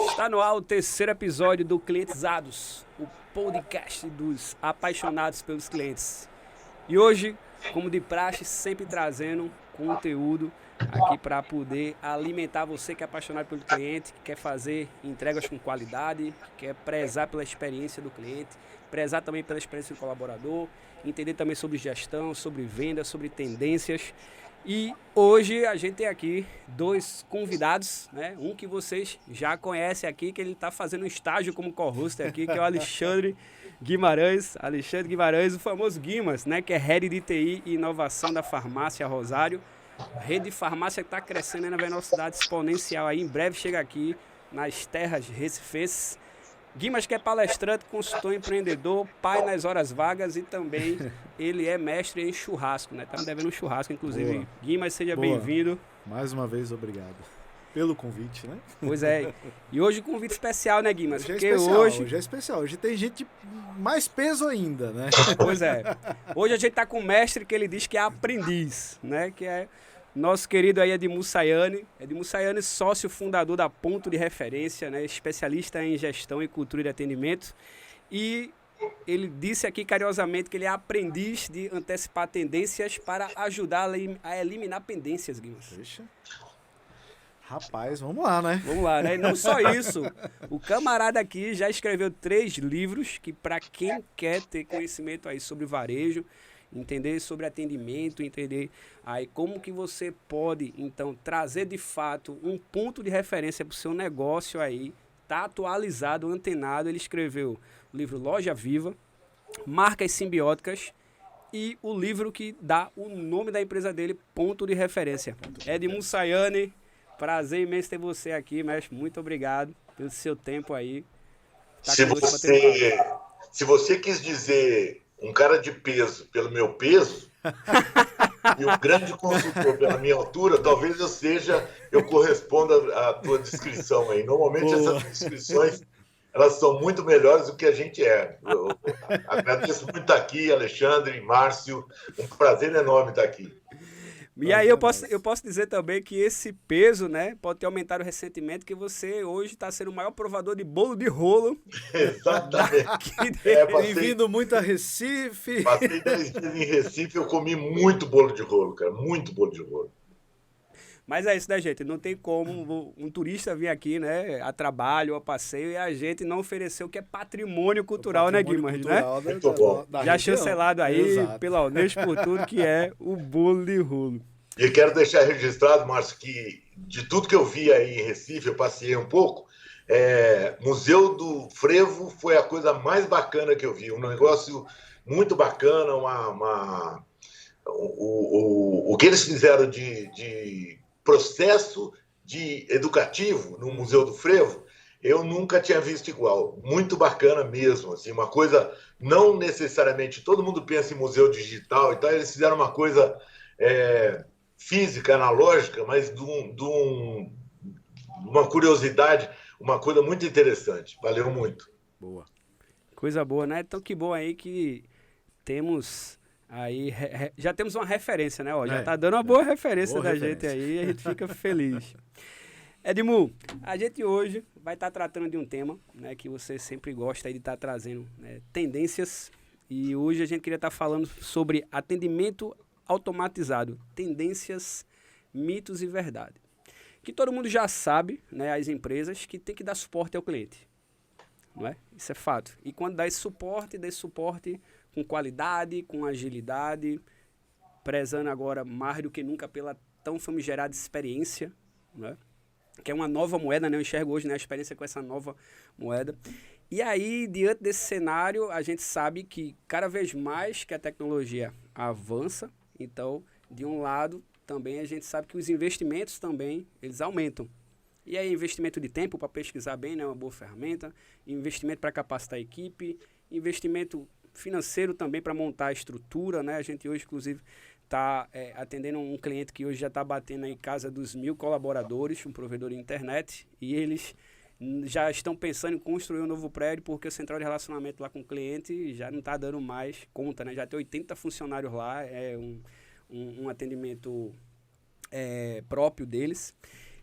Está no ar o terceiro episódio do Clientizados, o podcast dos apaixonados pelos clientes. E hoje, como de praxe, sempre trazendo conteúdo aqui para poder alimentar você que é apaixonado pelo cliente, que quer fazer entregas com qualidade, que quer prezar pela experiência do cliente, prezar também pela experiência do colaborador, entender também sobre gestão, sobre vendas, sobre tendências. E hoje a gente tem aqui dois convidados, né? Um que vocês já conhecem aqui, que ele está fazendo um estágio como co-host aqui, que é o Alexandre Guimarães. Alexandre Guimarães, o famoso Guimas, né? Que é Head de TI e Inovação da Farmácia Rosário. A rede de farmácia que está crescendo aí na velocidade exponencial aí. Em breve chega aqui nas terras recifenses. Guimas, que é palestrante, consultor empreendedor, pai nas horas vagas e também ele é mestre em churrasco, né? Tá me devendo um churrasco, inclusive. Boa. Guimas, seja bem-vindo. Mais uma vez, obrigado pelo convite, né? Pois é. E hoje convite especial, né, Guimas? Hoje é especial, hoje é especial. Hoje tem gente de mais peso ainda, né? Pois é. Hoje a gente tá com um mestre que ele diz que é aprendiz, né? Que é nosso querido aí Edmur Sayane. Edmur Sayane, sócio fundador da Ponto de Referência, né? Especialista em gestão e cultura de atendimento. E ele disse aqui carinhosamente que ele é aprendiz de antecipar tendências para ajudar a eliminar pendências, Guimas. Deixa. Rapaz, vamos lá, né? Vamos lá, né? E não só isso, o camarada aqui já escreveu 3 livros que, para quem quer ter conhecimento aí sobre varejo, entender sobre atendimento, entender aí como que você pode, então, trazer de fato um ponto de referência para o seu negócio aí, tá atualizado, antenado. Ele escreveu o livro Loja Viva, Marcas Simbióticas e o livro que dá o nome da empresa dele, Ponto de Referência. Edmur Sayane, prazer imenso ter você aqui, mestre. Muito obrigado pelo seu tempo aí. Tá, se você quis dizer um cara de peso pelo meu peso e um grande consultor pela minha altura, talvez eu corresponda à tua descrição aí. Normalmente essas descrições, elas são muito melhores do que a gente é. Eu agradeço muito estar aqui, Alexandre e Márcio. Um prazer enorme estar aqui. E aí eu posso dizer também que esse peso, né, pode ter aumentado recentemente, que você hoje está sendo o maior provador de bolo de rolo. Exatamente. Bem-vindo muito a Recife. Passei 10 dias em Recife, eu comi muito bolo de rolo, cara, muito bolo de rolo. Mas é isso, né, gente? Não tem como um turista vir aqui, né, a trabalho, a passeio, e a gente não oferecer o que é patrimônio cultural, né, Guimarães? Né? Muito bom. Já chancelado aí, exato, pela Unesco por tudo, que é o bolo de rolo. E quero deixar registrado, Márcio, que de tudo que eu vi aí em Recife, eu passei um pouco, Museu do Frevo foi a coisa mais bacana que eu vi. Um negócio muito bacana, o que eles fizeram de processo educativo no Museu do Frevo, eu nunca tinha visto igual. Muito bacana mesmo. Assim, uma coisa, não necessariamente, todo mundo pensa em museu digital e tal, eles fizeram uma coisa física, analógica, mas uma curiosidade, uma coisa muito interessante. Valeu muito. Boa. Coisa boa, né? Então que bom aí que temos... Aí já temos uma referência, né? Ó, já tá dando uma boa referência da gente aí e a gente fica feliz. Edmur, a gente hoje vai estar tratando de um tema, né, que você sempre gosta de estar trazendo, né, tendências. E hoje a gente queria estar falando sobre atendimento automatizado, tendências, mitos e verdade. Que todo mundo já sabe, né, as empresas, que tem que dar suporte ao cliente. Não é? Isso é fato. E quando dá esse suporte com qualidade, com agilidade, prezando agora mais do que nunca pela tão famigerada experiência, né? Que é uma nova moeda, né? Eu enxergo hoje, né, a experiência com essa nova moeda. E aí, diante desse cenário, a gente sabe que cada vez mais que a tecnologia avança, então, de um lado, também a gente sabe que os investimentos também, eles aumentam. E aí, investimento de tempo para pesquisar bem, né, uma boa ferramenta, investimento para capacitar a equipe, investimento financeiro também para montar a estrutura, né? A gente hoje, inclusive, está atendendo um cliente que hoje já está batendo em casa dos 1.000 colaboradores, um provedor de internet, e eles já estão pensando em construir um novo prédio porque o central de relacionamento lá com o cliente já não está dando mais conta, né? Já tem 80 funcionários lá, um atendimento próprio deles.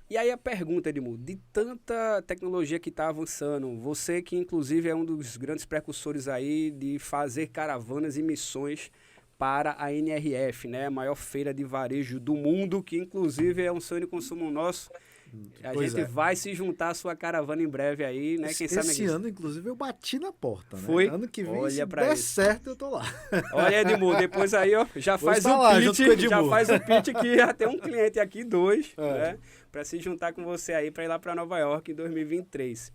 E aí a pergunta, Edmundo, de tanta tecnologia que está avançando, você que inclusive é um dos grandes precursores aí de fazer caravanas e missões para a NRF, né? A maior feira de varejo do mundo, que inclusive é um sonho de consumo nosso. A gente vai se juntar à sua caravana em breve aí, né? Quem sabe esse ano, inclusive, eu bati na porta, né? Foi? Ano que vem, Olha se pra der isso. certo, eu tô lá. Olha, Edmundo, depois aí, ó, já Vou faz estar o lá, pitch, junto com o Edmundo. já faz o pitch que já tem um cliente aqui, 2, né? Para se juntar com você aí para ir lá para Nova York em 2023.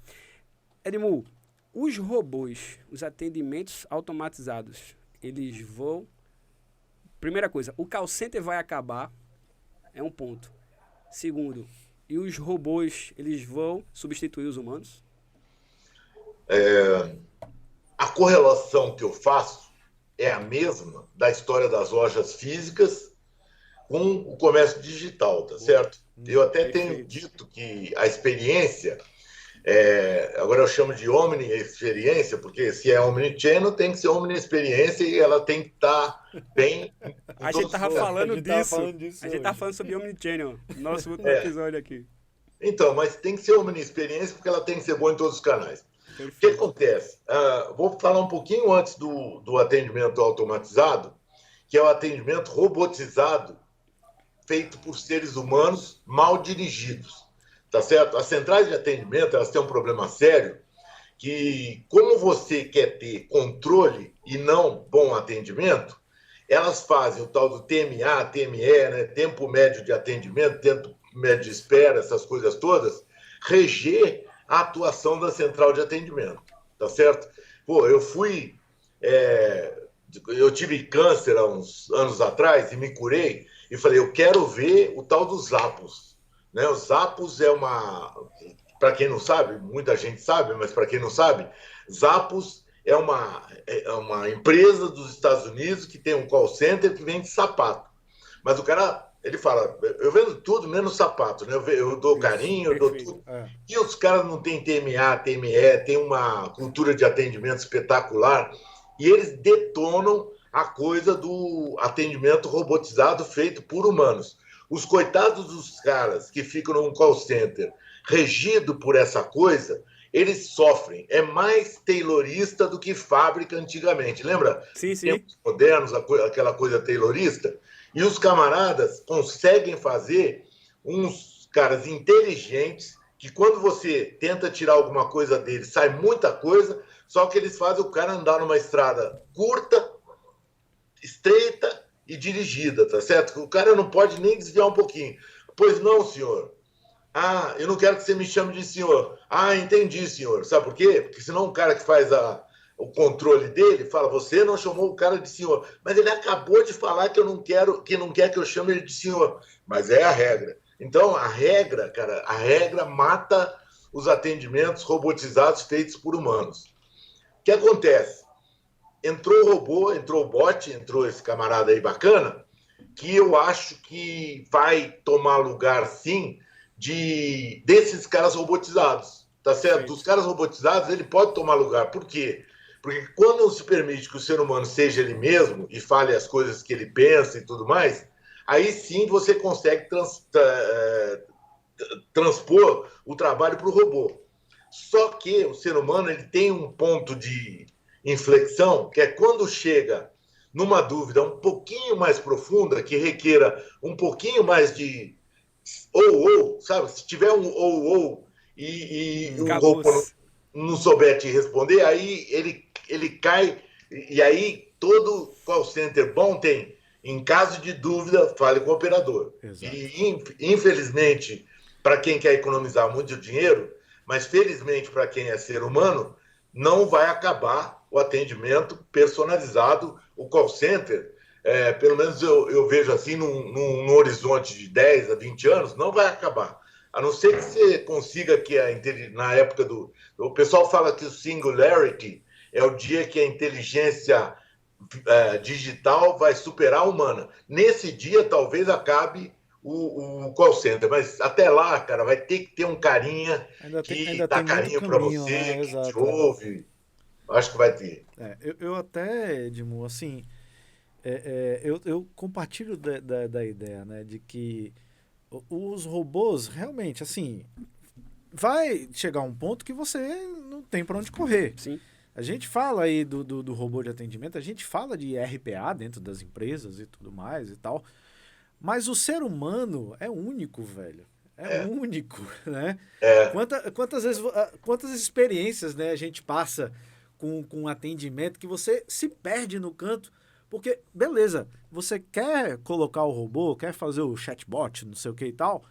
Edmundo, os robôs, os atendimentos automatizados, eles vão... Primeira coisa, o call center vai acabar, é um ponto. Segundo, e os robôs, eles vão substituir os humanos? A correlação que eu faço é a mesma da história das lojas físicas com o comércio digital, tá certo? Eu até tenho dito que a experiência, agora eu chamo de omni-experiência, porque se é omnichannel, tem que ser omni-experiência e ela tem que estar bem... A gente estava falando disso. A gente estava falando sobre omnichannel, nosso último episódio aqui. Então, mas tem que ser omni-experiência porque ela tem que ser boa em todos os canais. Perfeito. O que acontece? Vou falar um pouquinho antes do atendimento automatizado, que é o atendimento robotizado feito por seres humanos mal dirigidos, tá certo? As centrais de atendimento, elas têm um problema sério, que como você quer ter controle e não bom atendimento, elas fazem o tal do TMA, TME, né? Tempo médio de atendimento, tempo médio de espera, essas coisas todas, reger a atuação da central de atendimento, tá certo? Pô, eu tive câncer há uns anos atrás e me curei e falei, eu quero ver o tal dos Zappos, né? Os Zappos é para quem não sabe, muita gente sabe, mas para quem não sabe, Zappos é uma empresa dos Estados Unidos que tem um call center que vende sapato. Mas o cara, ele fala, eu vendo tudo menos sapato, né? Eu dou carinho, eu dou tudo. E os caras não têm TMA, TME, tem uma cultura de atendimento espetacular e eles detonam a coisa do atendimento robotizado feito por humanos. Os coitados dos caras que ficam num call center regido por essa coisa, eles sofrem. É mais taylorista do que fábrica antigamente. Lembra? Sim, sim. Tempos modernos, aquela coisa taylorista. E os camaradas conseguem fazer uns caras inteligentes que quando você tenta tirar alguma coisa deles, sai muita coisa, só que eles fazem o cara andar numa estrada curta, estreita e dirigida, tá certo? O cara não pode nem desviar um pouquinho. Pois não, senhor. Ah, eu não quero que você me chame de senhor. Ah, entendi, senhor. Sabe por quê? Porque senão o cara que faz o controle dele fala, você não chamou o cara de senhor. Mas ele acabou de falar que não quer que eu chame ele de senhor. Mas é a regra. Então, a regra mata os atendimentos robotizados feitos por humanos. O que acontece? Entrou o robô, entrou o bot, entrou esse camarada aí bacana, que eu acho que vai tomar lugar, sim, desses caras robotizados, tá certo? Dos caras robotizados, ele pode tomar lugar. Por quê? Porque quando se permite que o ser humano seja ele mesmo e fale as coisas que ele pensa e tudo mais, aí sim você consegue transpor o trabalho para o robô. Só que o ser humano ele tem um ponto de inflexão, que é quando chega numa dúvida um pouquinho mais profunda, que requeira um pouquinho mais de sabe? Se tiver um e o robô não souber te responder, aí ele cai, e aí todo call center bom tem, em caso de dúvida, fale com o operador. Exato. E infelizmente, para quem quer economizar muito dinheiro, mas felizmente para quem é ser humano, não vai acabar o atendimento personalizado, o call center, pelo menos eu vejo assim, num horizonte de 10 a 20 anos, não vai acabar. A não ser que você consiga que na época o pessoal fala que o singularity é o dia que a inteligência digital vai superar a humana. Nesse dia, talvez acabe o call center, mas até lá, cara, vai ter que ter um carinha que dá carinho para você, né? Que te ouve. Acho que vai ter. Eu até, Edmundo, assim, eu compartilho da ideia, né, de que os robôs, realmente, assim, vai chegar um ponto que você não tem para onde correr. Sim. A gente fala aí do robô de atendimento, a gente fala de RPA dentro das empresas e tudo mais e tal, mas o ser humano é único, velho. É único, né? Quantas experiências, né, a gente passa com atendimento que você se perde no canto, porque, beleza, você quer colocar o robô, quer fazer o chatbot, não sei o que e tal,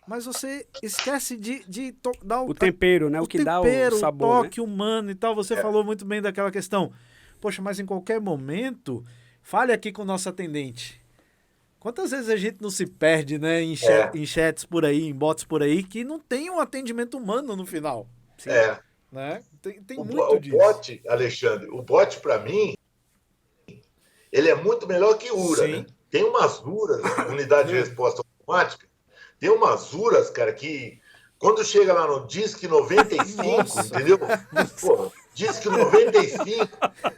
mas você esquece de dar o tempero, né? O que dá o sabor, o toque, né, humano e tal. Você falou muito bem daquela questão. Poxa, mas em qualquer momento, fale aqui com o nosso atendente. Quantas vezes a gente não se perde, né, em chats por aí, em bots por aí, que não tem um atendimento humano no final. Sim. Né? Tem muito disso. O bot, Alexandre, o bot, para mim, ele é muito melhor que URA, né? Tem umas URAs, unidade de resposta automática, tem umas URAs, cara, que quando chega lá no Disque 95, entendeu? Pô, Disque 95,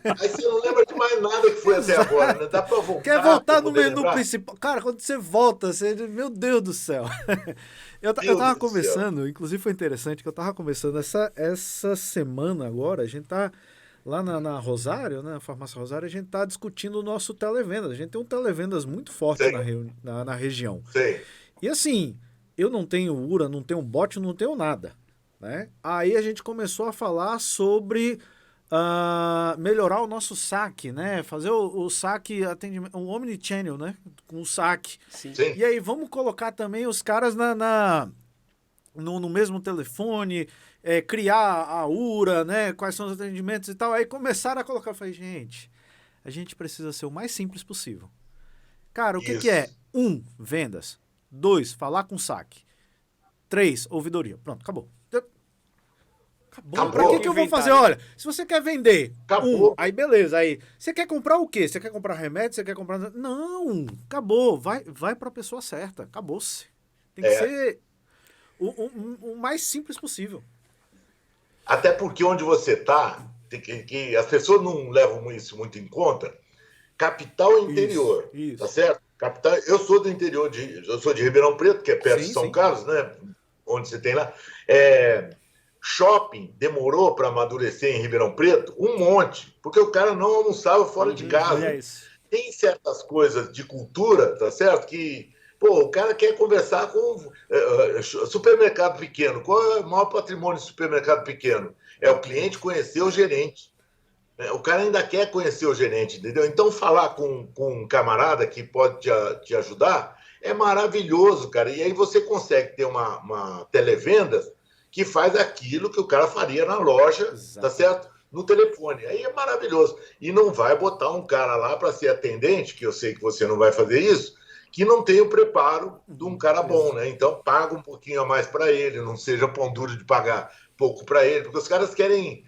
aí você não lembra de mais nada que foi até agora, né? Dá pra voltar. Quer voltar no menu principal? Cara, quando você volta, você... Meu Deus do céu. Eu tava conversando, inclusive foi interessante que eu tava conversando essa semana agora, a gente tá lá na Rosário, né, na Farmácia Rosário, a gente tá discutindo o nosso televendas. A gente tem um televendas muito forte na região. Sim. E assim, eu não tenho URA, não tenho bot, não tenho nada, né? Aí a gente começou a falar sobre melhorar o nosso saque, né? Fazer o saque, atendimento, um omnichannel, né? Com o saque. Sim. E aí vamos colocar também os caras no mesmo telefone, criar a URA, né? Quais são os atendimentos e tal. Aí começaram a colocar, eu falei, gente, a gente precisa ser o mais simples possível. Cara, o que é? 1, vendas. 2, falar com saque. 3, ouvidoria. Pronto, acabou. Acabou. Pra que eu vou fazer? Olha, se você quer vender aí beleza. Aí, você quer comprar o quê? Você quer comprar remédio? Você quer comprar... Não, acabou. Vai pra pessoa certa. Acabou-se. Tem que ser o mais simples possível. Até porque onde você tá, que as pessoas não levam isso muito em conta, capital e interior, tá certo? Capital, eu sou do interior, eu sou de Ribeirão Preto, que é perto de São Carlos, né? Onde você tem lá. Shopping demorou para amadurecer em Ribeirão Preto um monte, porque o cara não almoçava fora de casa. Tem certas coisas de cultura, tá certo? Que, pô, o cara quer conversar com supermercado pequeno. Qual é o maior patrimônio do supermercado pequeno? É o cliente conhecer o gerente. O cara ainda quer conhecer o gerente, entendeu? Então, falar com um camarada que pode te ajudar é maravilhoso, cara. E aí você consegue ter uma televendas que faz aquilo que o cara faria na loja, tá certo? No telefone. Aí é maravilhoso. E não vai botar um cara lá para ser atendente, que eu sei que você não vai fazer isso, que não tem o preparo de um cara bom, né? Então, paga um pouquinho a mais para ele, não seja pão duro de pagar pouco para ele, porque os caras querem...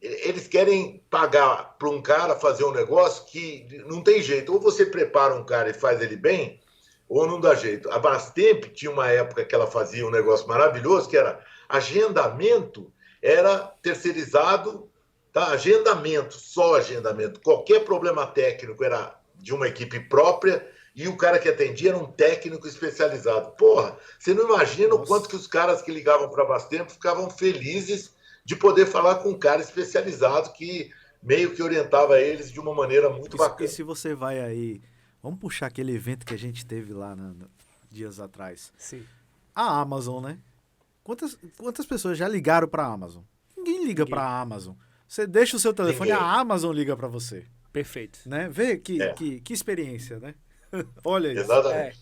eles querem pagar para um cara fazer um negócio que não tem jeito. Ou você prepara um cara e faz ele bem, ou não dá jeito. A Brastemp tinha uma época que ela fazia um negócio maravilhoso, que era agendamento, era terceirizado, tá? Agendamento, só agendamento. Qualquer problema técnico era de uma equipe própria e o cara que atendia era um técnico especializado. Porra, você não imagina o quanto que os caras que ligavam para a Brastemp ficavam felizes de poder falar com um cara especializado que meio que orientava eles de uma maneira muito bacana. E se você vai aí... Vamos puxar aquele evento que a gente teve lá dias atrás. Sim. A Amazon, né? Quantas pessoas já ligaram para a Amazon? Ninguém liga para a Amazon. Você deixa o seu telefone, a Amazon liga para você. Perfeito. Né? Vê que experiência, né? Olha isso. Exatamente.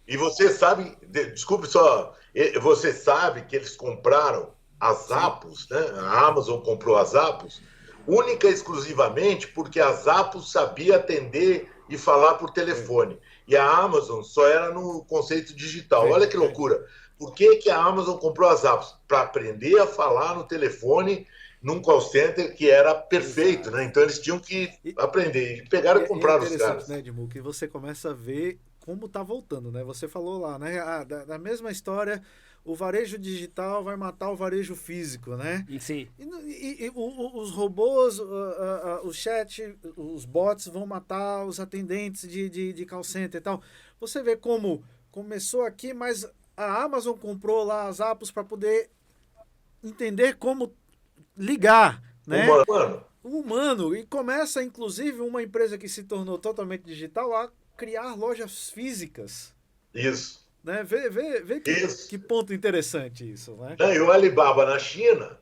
E você sabe, desculpe só, você sabe que eles compraram as Zappos, né? A Amazon comprou as Zappos única e exclusivamente porque a Zappos sabia atender e falar por telefone. E a Amazon só era no conceito digital. Olha que loucura. Por que a Amazon comprou as Zappos? Para aprender a falar no telefone num call center que era perfeito, né? Então eles tinham que aprender. E pegaram e compraram os caras. Né, Edmundo, que você começa a ver como tá voltando, né? Você falou lá, né? Da mesma história, o varejo digital vai matar o varejo físico, né? Sim. E os robôs, o chat, os bots vão matar os atendentes de call center e tal. Você vê como começou aqui, mas a Amazon comprou lá as Apples para poder entender como ligar, né? Humano. E começa, inclusive, uma empresa que se tornou totalmente digital a criar lojas físicas. Isso. Né? Vê que ponto interessante isso, né? E o Alibaba na China,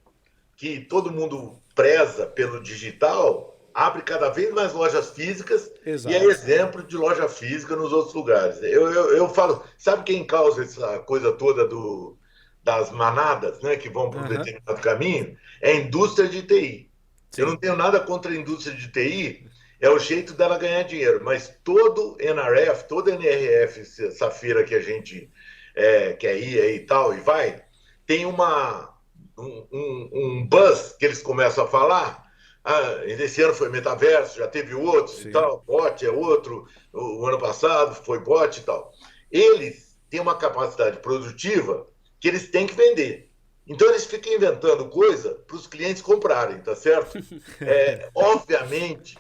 que todo mundo preza pelo digital, abre cada vez mais lojas físicas. Exato. E é exemplo de loja física nos outros lugares. Eu falo, sabe quem causa essa coisa toda das manadas, né, que vão para um determinado caminho? É a indústria de TI. Sim. Eu não tenho nada contra a indústria de TI, é o jeito dela ganhar dinheiro, mas todo NRF, todo NRF, essa feira que a gente quer ir aí e tal, e vai, tem um buzz que eles começam a falar. Esse ano foi metaverso, já teve outros. Sim. E tal, bot é outro, o ano passado foi bot e tal. Eles têm uma capacidade produtiva que eles têm que vender. Então eles ficam inventando coisa para os clientes comprarem, tá certo? Obviamente,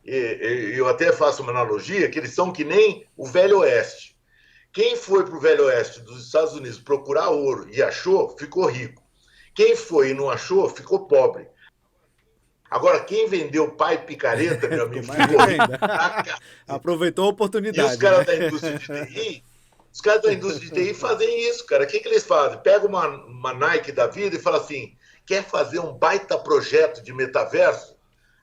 eu até faço uma analogia, que eles são que nem o Velho Oeste. Quem foi para o Velho Oeste dos Estados Unidos procurar ouro e achou, ficou rico. Quem foi e não achou, ficou pobre. Agora, quem vendeu pai picareta, meu amigo, ficou rico. Aproveitou a oportunidade. E os caras da indústria de TI, fazem isso, cara. O que eles fazem? Pega uma Nike da vida e fala assim, quer fazer um baita projeto de metaverso?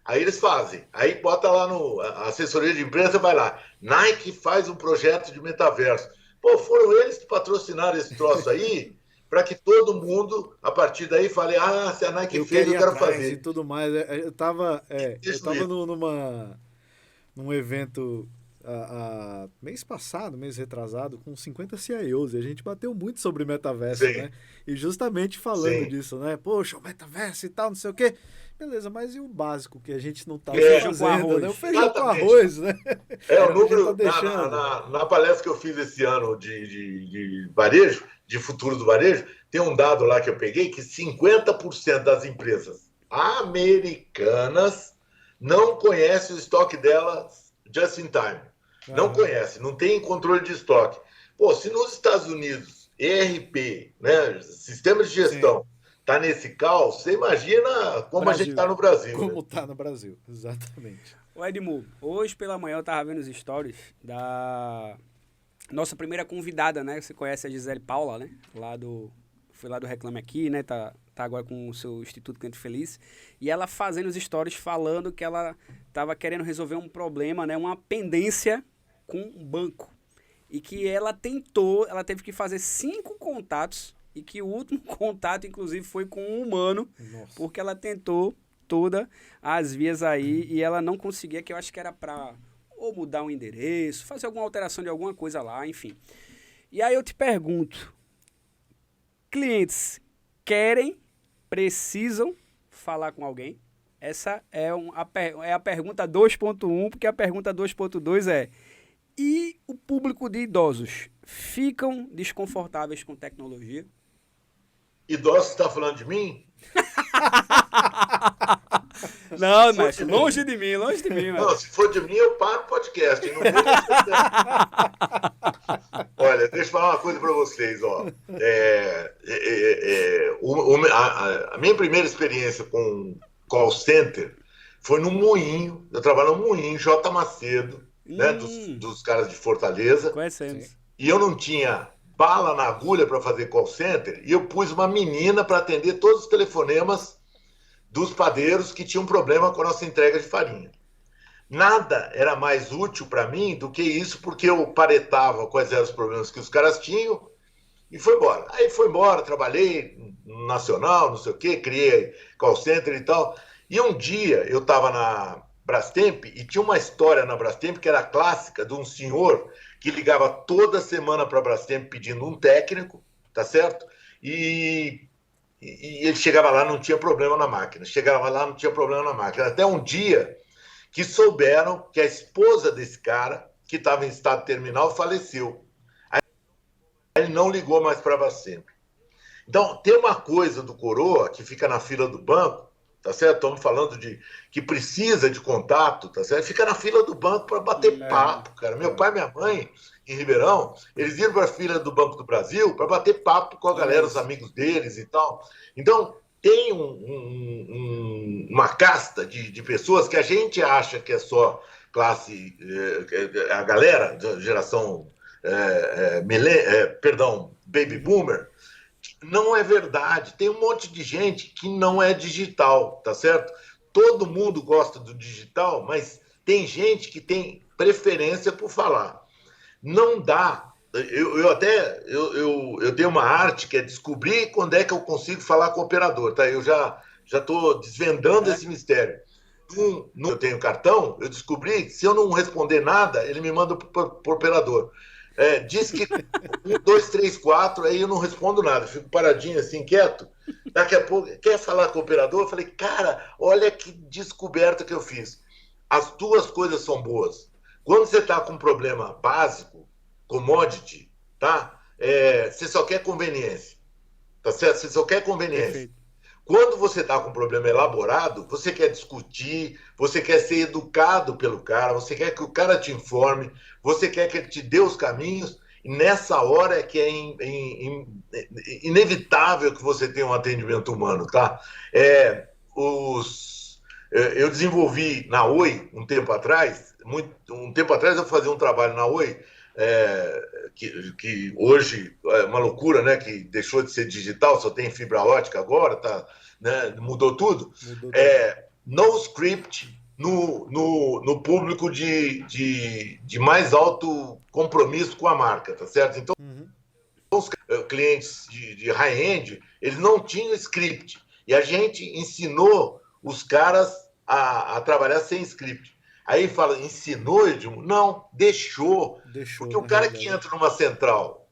Aí eles fazem. Aí bota lá a assessoria de imprensa, vai lá. Nike faz um projeto de metaverso. Pô, foram eles que patrocinaram esse troço aí, para que todo mundo, a partir daí, fale, se a Nike fez, eu quero fazer. E tudo mais. Eu tava num evento mês passado, mês retrasado, com 50 CIOs, e a gente bateu muito sobre metaverso, né? E justamente falando disso, né? Poxa, o metaverso e tal, não sei o quê. Beleza, mas e o básico que a gente não tá fazendo, né? O feijão com arroz, né? O número, na palestra que eu fiz esse ano de varejo, de futuro do varejo, tem um dado lá que eu peguei que 50% das empresas americanas não conhecem o estoque delas just in time. Não conhece, não tem controle de estoque. Pô, se nos Estados Unidos, ERP, né, sistema de gestão, tá nesse caos, você imagina como a gente tá no Brasil. Como tá no Brasil, exatamente. Ô Edmu, hoje pela manhã eu tava vendo os stories da nossa primeira convidada, né? Você conhece a Gisele Paula, né? Foi lá do Reclame Aqui, né? Tá agora com o seu Instituto Cliente Feliz. E ela fazendo os stories falando que ela tava querendo resolver um problema, né? Uma pendência com um banco. E que ela teve que fazer 5 contatos e que o último contato, inclusive, foi com um humano. Nossa. Porque ela tentou todas as vias aí e ela não conseguia, que eu acho que era para ou mudar um endereço, fazer alguma alteração de alguma coisa lá, enfim. E aí eu te pergunto, clientes precisam falar com alguém? Essa é a pergunta 2.1, porque a pergunta 2.2 é: e o público de idosos ficam desconfortáveis com tecnologia? Idosos, você está falando de mim? Não, mestre, longe de mim. Não, se for de mim, eu paro o podcast. Não Olha, deixa eu falar uma coisa para vocês. Ó. A minha primeira experiência com call center foi no Moinho. Eu trabalho no Moinho, J. Macedo, né, dos caras de Fortaleza. Conhecemos. E eu não tinha bala na agulha para fazer call center, e eu pus uma menina para atender todos os telefonemas dos padeiros que tinham problema com a nossa entrega de farinha. Nada era mais útil para mim do que isso, porque eu paretava quais eram os problemas que os caras tinham e foi embora. Aí foi embora, trabalhei no Nacional, não sei o quê, criei call center e tal. E um dia eu estava na Brastemp e tinha uma história na Brastemp que era clássica, de um senhor que ligava toda semana para a Brastemp pedindo um técnico, tá certo? E ele chegava lá, não tinha problema na máquina. Até um dia que souberam que a esposa desse cara, que estava em estado terminal, faleceu. Aí ele não ligou mais para a Brastemp. Então, tem uma coisa do coroa que fica na fila do banco, tá certo? Estamos falando de que precisa de contato, tá certo? Fica na fila do banco para bater papo, cara. Meu pai e minha mãe em Ribeirão, eles iam para a fila do Banco do Brasil para bater papo com a galera, os amigos deles e tal. Então, tem uma casta de pessoas que a gente acha que é só classe, a galera da geração, baby boomer. Não é verdade. Tem um monte de gente que não é digital, tá certo? Todo mundo gosta do digital, mas tem gente que tem preferência por falar. Não dá. Eu tenho uma arte que é descobrir quando é que eu consigo falar com o operador, tá? Eu já estou desvendando esse mistério. Eu tenho cartão, eu descobri que se eu não responder nada, ele me manda para o operador. Diz que 1, 2, 3, 4, aí eu não respondo nada, fico paradinho assim, quieto. Daqui a pouco, quer falar com o operador? Eu falei, cara, olha que descoberta que eu fiz. As duas coisas são boas. Quando você está com um problema básico, commodity, tá? Você só quer conveniência, tá certo? Você só quer conveniência. Perfeito. Quando você está com um problema elaborado, você quer discutir, você quer ser educado pelo cara, você quer que o cara te informe, você quer que ele te dê os caminhos, e nessa hora é que é inevitável que você tenha um atendimento humano, tá? Eu desenvolvi na Oi um tempo atrás eu fazia um trabalho na Oi, que hoje é uma loucura, né? Que deixou de ser digital, só tem fibra ótica agora, tá, né, mudou tudo. No script no público de mais alto compromisso com a marca, tá certo? Então, os clientes de high-end, eles não tinham script. E a gente ensinou os caras a trabalhar sem script. Aí fala, ensinou, Edmo? Não, deixou. Porque o cara que entra numa central,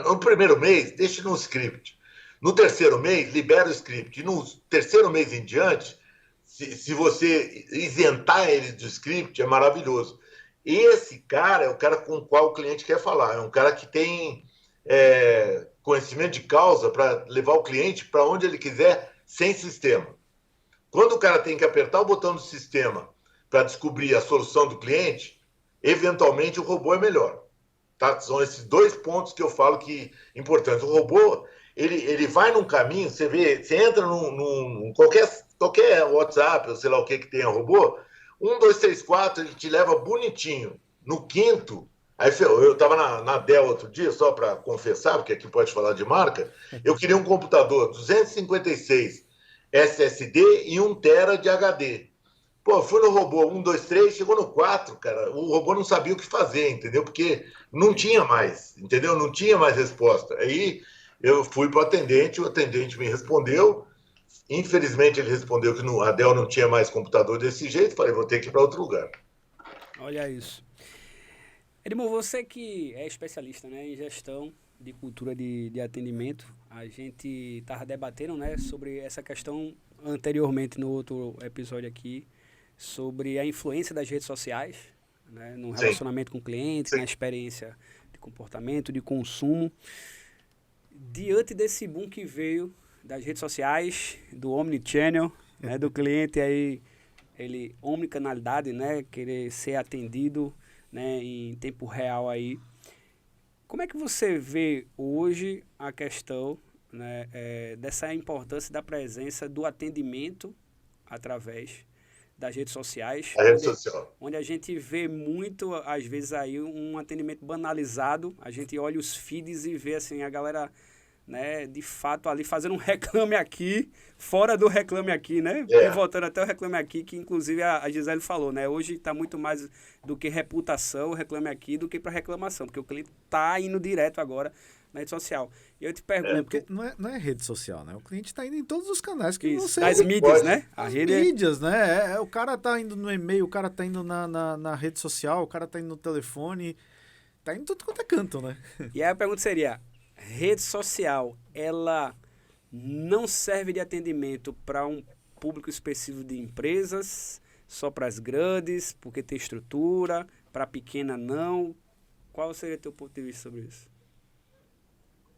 no primeiro mês, deixa no script. No terceiro mês, libera o script. E no terceiro mês em diante, se você isentar ele do script, é maravilhoso. Esse cara é o cara com o qual o cliente quer falar. É um cara que tem conhecimento de causa para levar o cliente para onde ele quiser, sem sistema. Quando o cara tem que apertar o botão do sistema para descobrir a solução do cliente, eventualmente o robô é melhor. Tá? São esses dois pontos que eu falo que importantes. O robô, ele vai num caminho, você entra num qualquer WhatsApp, ou sei lá o que tenha robô, 1, 2, 3, 4, ele te leva bonitinho. No quinto, aí eu estava na Dell outro dia, só para confessar, porque aqui pode falar de marca, eu queria um computador 256 SSD e 1 TB de HD. Pô, fui no robô 1, 2, 3, chegou no 4, cara, o robô não sabia o que fazer, entendeu? Porque não tinha mais, entendeu? Não tinha mais resposta. Aí eu fui para o atendente me respondeu, infelizmente ele respondeu que a Dell não tinha mais computador desse jeito, falei, vou ter que ir para outro lugar. Olha isso. Edmo, você que é especialista, né, em gestão de cultura de atendimento, a gente estava debatendo, né, sobre essa questão anteriormente no outro episódio aqui, sobre a influência das redes sociais, né, no relacionamento com o cliente, na experiência de comportamento, de consumo. Diante desse boom que veio das redes sociais, do omnichannel, né, do cliente aí, ele omnicanalidade, né, querer ser atendido, né, em tempo real aí. Como é que você vê hoje a questão, né, dessa importância da presença do atendimento através das redes sociais, onde a gente vê muito, às vezes, aí um atendimento banalizado, a gente olha os feeds e vê assim, a galera, né, de fato ali fazendo um reclame aqui, fora do reclame aqui, né? Voltando até o reclame aqui, que inclusive a Gisele falou, né? Hoje está muito mais do que reputação, o reclame aqui, do que para reclamação, porque o cliente está indo direto agora na rede social. E eu te pergunto... Porque não é rede social, né? O cliente está indo em todos os canais que você... As mídias, né? As mídias, né? O cara está indo no e-mail, o cara está indo na rede social, o cara está indo no telefone, está indo tudo quanto é canto, né? E aí a pergunta seria, rede social, ela não serve de atendimento para um público específico de empresas, só para as grandes, porque tem estrutura, para a pequena não? Qual seria o teu ponto de vista sobre isso?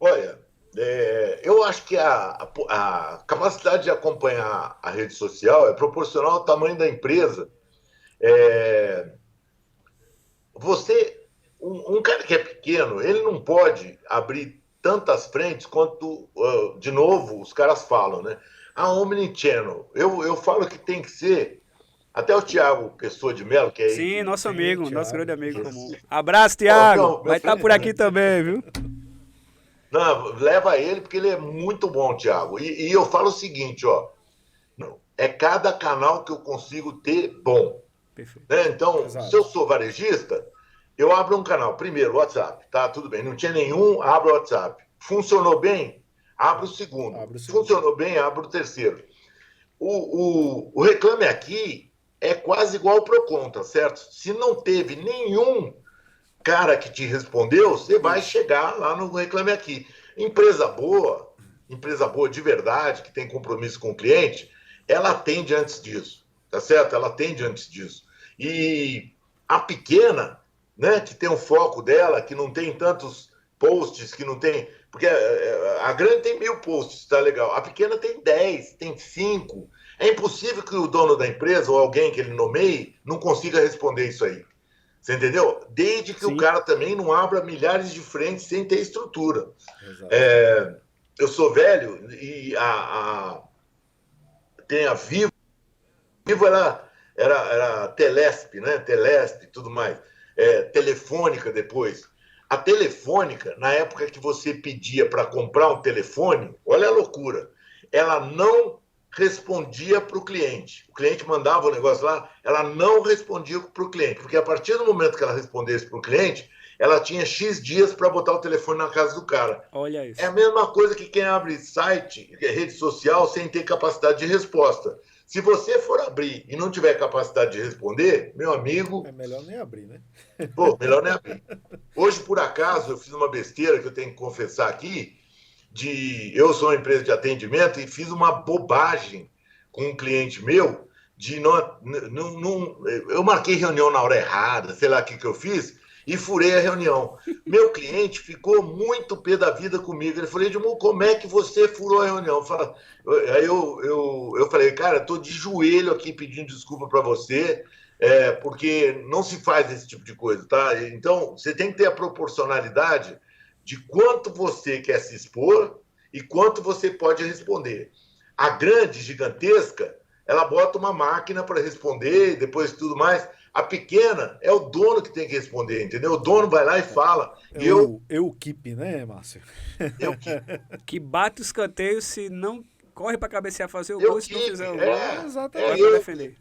Olha, eu acho que a capacidade de acompanhar a rede social é proporcional ao tamanho da empresa. pequeno, ele não pode abrir tantas frentes quanto, de novo, os caras falam, né? A Omnichannel. Eu falo que tem que ser. Até o Thiago Pessoa de Mello, que é... Sim, nosso amigo, Thiago, nosso grande amigo comum. Abraço, Thiago! Vai estar por aqui também, viu? Não, leva ele, porque ele é muito bom, Thiago. E eu falo o seguinte, ó. É cada canal que eu consigo ter bom. Perfeito. Né? Então, Exato. se eu sou varejista, eu abro um canal. Primeiro, WhatsApp. Tá, tudo bem. Não tinha nenhum, abro o WhatsApp. Funcionou bem? Abro o segundo. Funcionou bem? Abro o terceiro. O Reclame Aqui é quase igual ao Procon, tá certo? Se não teve nenhum cara que te respondeu, você vai chegar lá no Reclame Aqui. Empresa boa de verdade, que tem compromisso com o cliente, ela atende antes disso, tá certo? Ela atende antes disso. E a pequena, né, que tem o foco dela, que não tem tantos posts, que não tem... Porque a grande tem 1000 posts, tá legal. A pequena tem 10, tem 5. É impossível que o dono da empresa ou alguém que ele nomeie não consiga responder isso aí. Você entendeu? Desde que o cara também não abra milhares de frentes sem ter estrutura. Eu sou velho e tem a Vivo. Vivo era Telesp, né? Telesp e tudo mais. Telefônica depois. A Telefônica, na época que você pedia para comprar um telefone, olha a loucura, ela não respondia para o cliente. O cliente mandava o negócio lá, ela não respondia para o cliente, porque a partir do momento que ela respondesse para o cliente, ela tinha X dias para botar o telefone na casa do cara. Olha isso. É a mesma coisa que quem abre site, rede social, sem ter capacidade de resposta. Se você for abrir e não tiver capacidade de responder, meu amigo... É melhor nem abrir, né? Pô, melhor nem abrir. Hoje, por acaso, eu fiz uma besteira que eu tenho que confessar aqui, eu sou uma empresa de atendimento e fiz uma bobagem com um cliente meu, eu marquei reunião na hora errada, sei lá o que eu fiz, e furei a reunião. Meu cliente ficou muito pé da vida comigo. Ele falou, Edmundo, como é que você furou a reunião? Aí eu falei, cara, estou de joelho aqui pedindo desculpa para você, porque não se faz esse tipo de coisa, tá? Então, você tem que ter a proporcionalidade de quanto você quer se expor e quanto você pode responder. A grande, gigantesca, ela bota uma máquina para responder e depois tudo mais. A pequena é o dono que tem que responder, entendeu? O dono vai lá e fala. Eu keep, né, Márcio? Eu keep. Que bate o escanteio se não corre para cabecear fazer o gol, se não fizer o gol. Exatamente. Vai defender.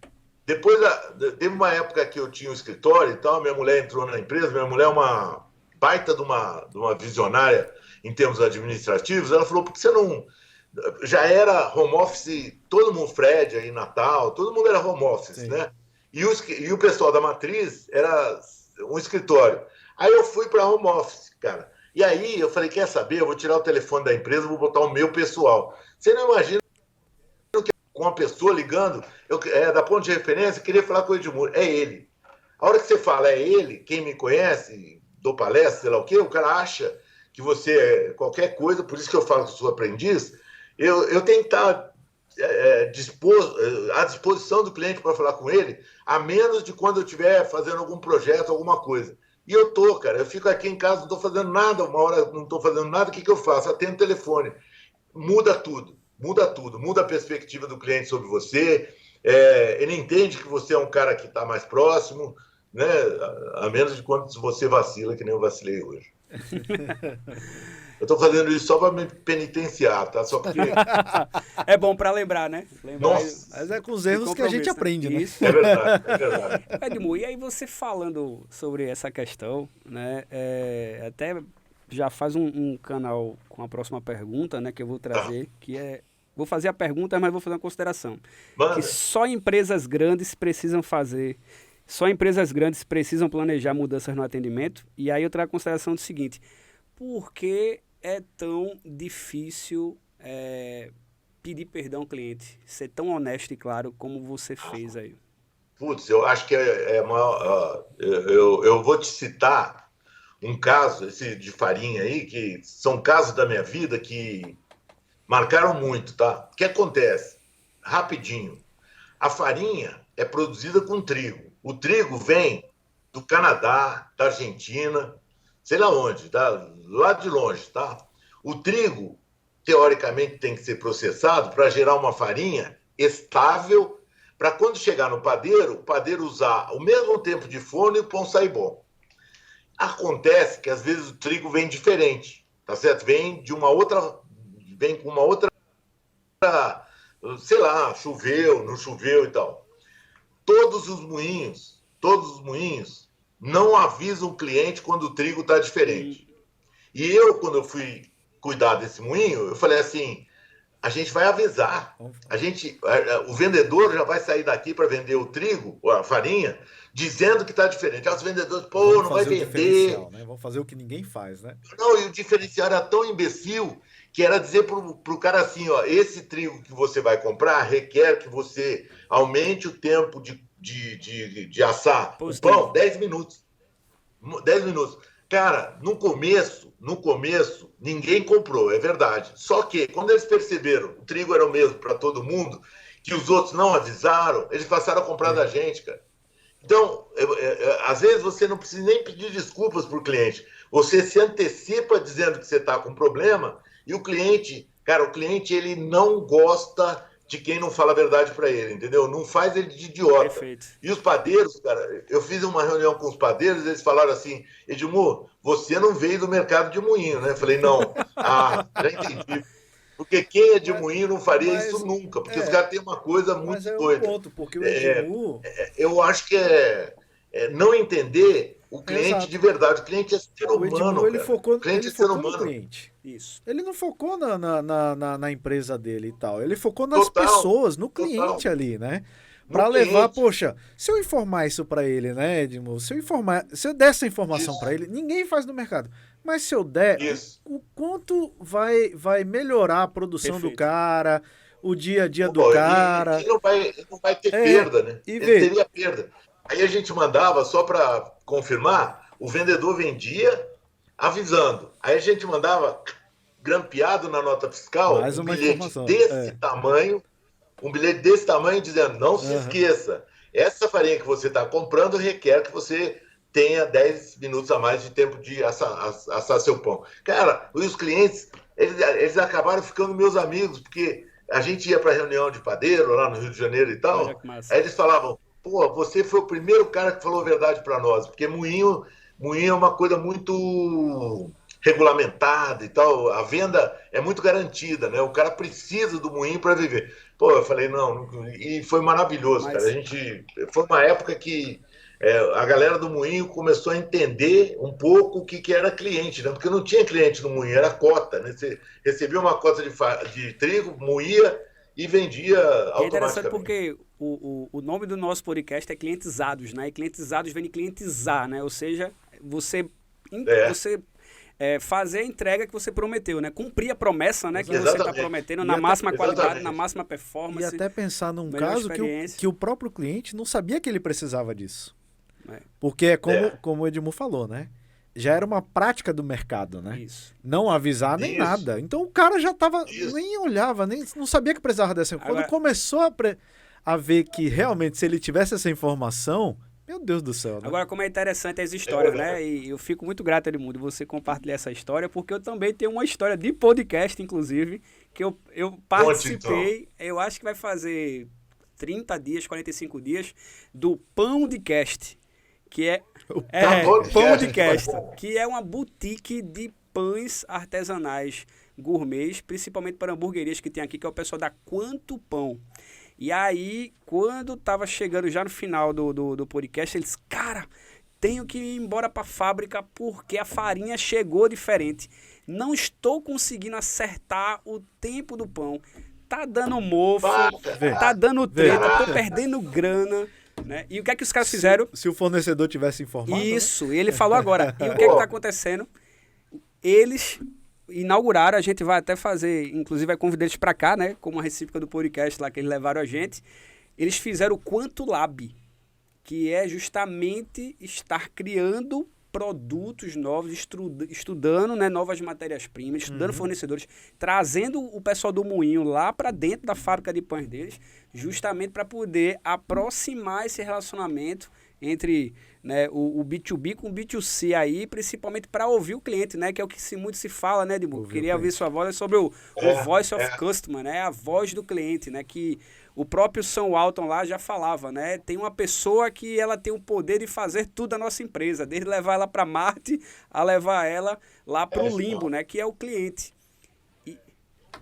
Depois, teve uma época que eu tinha um escritório e tal, minha mulher entrou na empresa, minha mulher é uma baita de uma visionária em termos administrativos, ela falou, por que você não... Já era home office, todo mundo, Fred aí, Natal, todo mundo era home office, sim, né? E o pessoal da matriz era um escritório. Aí eu fui para home office, cara. E aí eu falei, quer saber? Eu vou tirar o telefone da empresa, vou botar o meu pessoal. Você não imagina que com uma pessoa ligando, da ponto de referência, queria falar com o Edmundo. É ele. A hora que você fala é ele, quem me conhece, dou palestra, sei lá o quê, o cara acha que você é qualquer coisa, por isso que eu falo que sou aprendiz. Eu tenho que estar à disposição do cliente para falar com ele, a menos de quando eu estiver fazendo algum projeto, alguma coisa. E eu tô, cara, eu fico aqui em casa, não estou fazendo nada, uma hora não estou fazendo nada, o que eu faço? Atendo o telefone. Muda tudo, muda a perspectiva do cliente sobre você, ele entende que você é um cara que está mais próximo, né? A menos de quando você vacila, que nem eu vacilei hoje. Eu estou fazendo isso só para me penitenciar, tá? Só porque... É bom para lembrar, né? Nossa. Mas é com os erros que a gente aprende, né? Isso. É verdade, é verdade. Edmundo, e aí você falando sobre essa questão, né? Até já faz um canal com a próxima pergunta, né? Que eu vou trazer, que é... Vou fazer a pergunta, mas vou fazer uma consideração. Manda. Que só empresas grandes precisam fazer... Só empresas grandes precisam planejar mudanças no atendimento. E aí eu trago a consideração do seguinte... Por que é tão difícil pedir perdão ao cliente? Ser tão honesto e claro como você fez aí. Putz, eu acho que eu vou te citar um caso, esse de farinha aí, que são casos da minha vida que marcaram muito, tá? O que acontece? Rapidinho. A farinha é produzida com trigo. O trigo vem do Canadá, da Argentina, sei lá onde, tá? Lá de longe, tá? O trigo, teoricamente, tem que ser processado para gerar uma farinha estável, para quando chegar no padeiro, o padeiro usar o mesmo tempo de forno e o pão sair bom. Acontece que às vezes o trigo vem diferente, tá certo? Vem com uma outra, sei lá, choveu, não choveu e tal. Todos os moinhos não avisam o cliente quando o trigo está diferente. E eu, quando eu fui cuidar desse moinho, eu falei assim, a gente vai avisar. O vendedor já vai sair daqui para vender o trigo, a farinha, dizendo que está diferente. Os vendedores, não vai vender. Né? Vão fazer o que ninguém faz, né? Não, e o diferencial era tão imbecil que era dizer para o cara assim, ó, esse trigo que você vai comprar requer que você aumente o tempo de assar o pão 10 minutos. 10 minutos. Cara, no começo, ninguém comprou, é verdade. Só que, quando eles perceberam que o trigo era o mesmo para todo mundo, que os outros não avisaram, eles passaram a comprar da gente, cara. Então, às vezes você não precisa nem pedir desculpas para o cliente. Você se antecipa dizendo que você está com problema e o cliente, ele não gosta de quem não fala a verdade para ele, entendeu? Não faz ele de idiota. Perfeito. E os padeiros, cara, eu fiz uma reunião com os padeiros, eles falaram assim, Edmur, você não veio do mercado de moinho, né? Eu falei, não. Já entendi. Porque quem é de moinho não faria isso nunca, porque os caras têm uma coisa muito doida. Ponto, porque o Edmur... eu acho que não entender o cliente de verdade. O cliente é ser humano. O Edmur, ele focou no cliente. Isso. Ele não focou na empresa dele e tal. Ele focou nas pessoas, no cliente ali, né? Para levar, poxa, se eu informar isso para ele, né, Edmur? Se eu der essa informação para ele, ninguém faz no mercado. Mas se eu der, o quanto vai melhorar a produção do cara, o dia a dia do cara. Ele não vai ter perda, né? Ele teria perda. Aí a gente mandava, só para confirmar, o vendedor vendia avisando. Aí a gente mandava grampeado na nota fiscal um bilhete desse tamanho, dizendo, não se esqueça, essa farinha que você está comprando requer que você tenha 10 minutos a mais de tempo de assar seu pão. Cara, os clientes, eles acabaram ficando meus amigos, porque a gente ia para reunião de padeiro lá no Rio de Janeiro e tal, aí eles falavam, você foi o primeiro cara que falou a verdade para nós, porque moinho é uma coisa muito regulamentada e tal, a venda é muito garantida, né? O cara precisa do moinho para viver. Eu falei, não, e foi maravilhoso, cara. Foi uma época que a galera do moinho começou a entender um pouco o que era cliente, né? Porque não tinha cliente no moinho, era cota, né? Você recebia uma cota de trigo, moía e vendia automaticamente. É interessante porque o nome do nosso podcast é Clientizados, né? E clientizados vem de clientizar, né? Ou seja, você fazer a entrega que você prometeu, né? Cumprir a promessa, né? Que você está prometendo na máxima qualidade, na máxima performance. E até pensar num caso que o próprio cliente não sabia que ele precisava disso. Porque é como o Edmur falou, né? Já era uma prática do mercado, né? Isso. Não avisar nem nada. Então o cara já tava, nem olhava, não sabia que precisava dessa. Quando começou a ver que realmente se ele tivesse essa informação, meu Deus do céu. Né? Agora, como é interessante as histórias, né? E eu fico muito grato, Edmundo, de você compartilhar essa história, porque eu também tenho uma história de podcast, inclusive, que eu participei, eu acho que vai fazer 30 dias, 45 dias, do Pão de Cast, que é Pão de Cast, que é uma boutique de pães artesanais gourmets, principalmente para hamburguerias que tem aqui, que é o pessoal da Quanto Pão. E aí, quando tava chegando já no final do podcast, eles, cara, tenho que ir embora para a fábrica porque a farinha chegou diferente. Não estou conseguindo acertar o tempo do pão. Tá dando mofo, tá dando treta, tô perdendo grana. Né? E o que é que os caras fizeram? Se o fornecedor tivesse informado. Isso, né? Ele falou agora. E o que é que tá acontecendo? Eles inauguraram, a gente vai até fazer, inclusive vai convidar eles para cá, né? Como a recíproca do podcast lá que eles levaram a gente. Eles fizeram o Quanto Lab, que é justamente estar criando produtos novos, estudando, né, novas matérias-primas, estudando fornecedores, trazendo o pessoal do moinho lá para dentro da fábrica de pães deles, justamente para poder aproximar esse relacionamento entre, né, o B2B com o B2C aí, principalmente para ouvir o cliente, né, que é o que muito se fala, né, Edmundo? Queria ouvir sua voz sobre o Voice of Customer, né, a voz do cliente, né, que o próprio Sam Walton lá já falava, né, tem uma pessoa que ela tem o poder de fazer tudo da nossa empresa, desde levar ela para Marte a levar ela lá para o limbo, né, que é o cliente.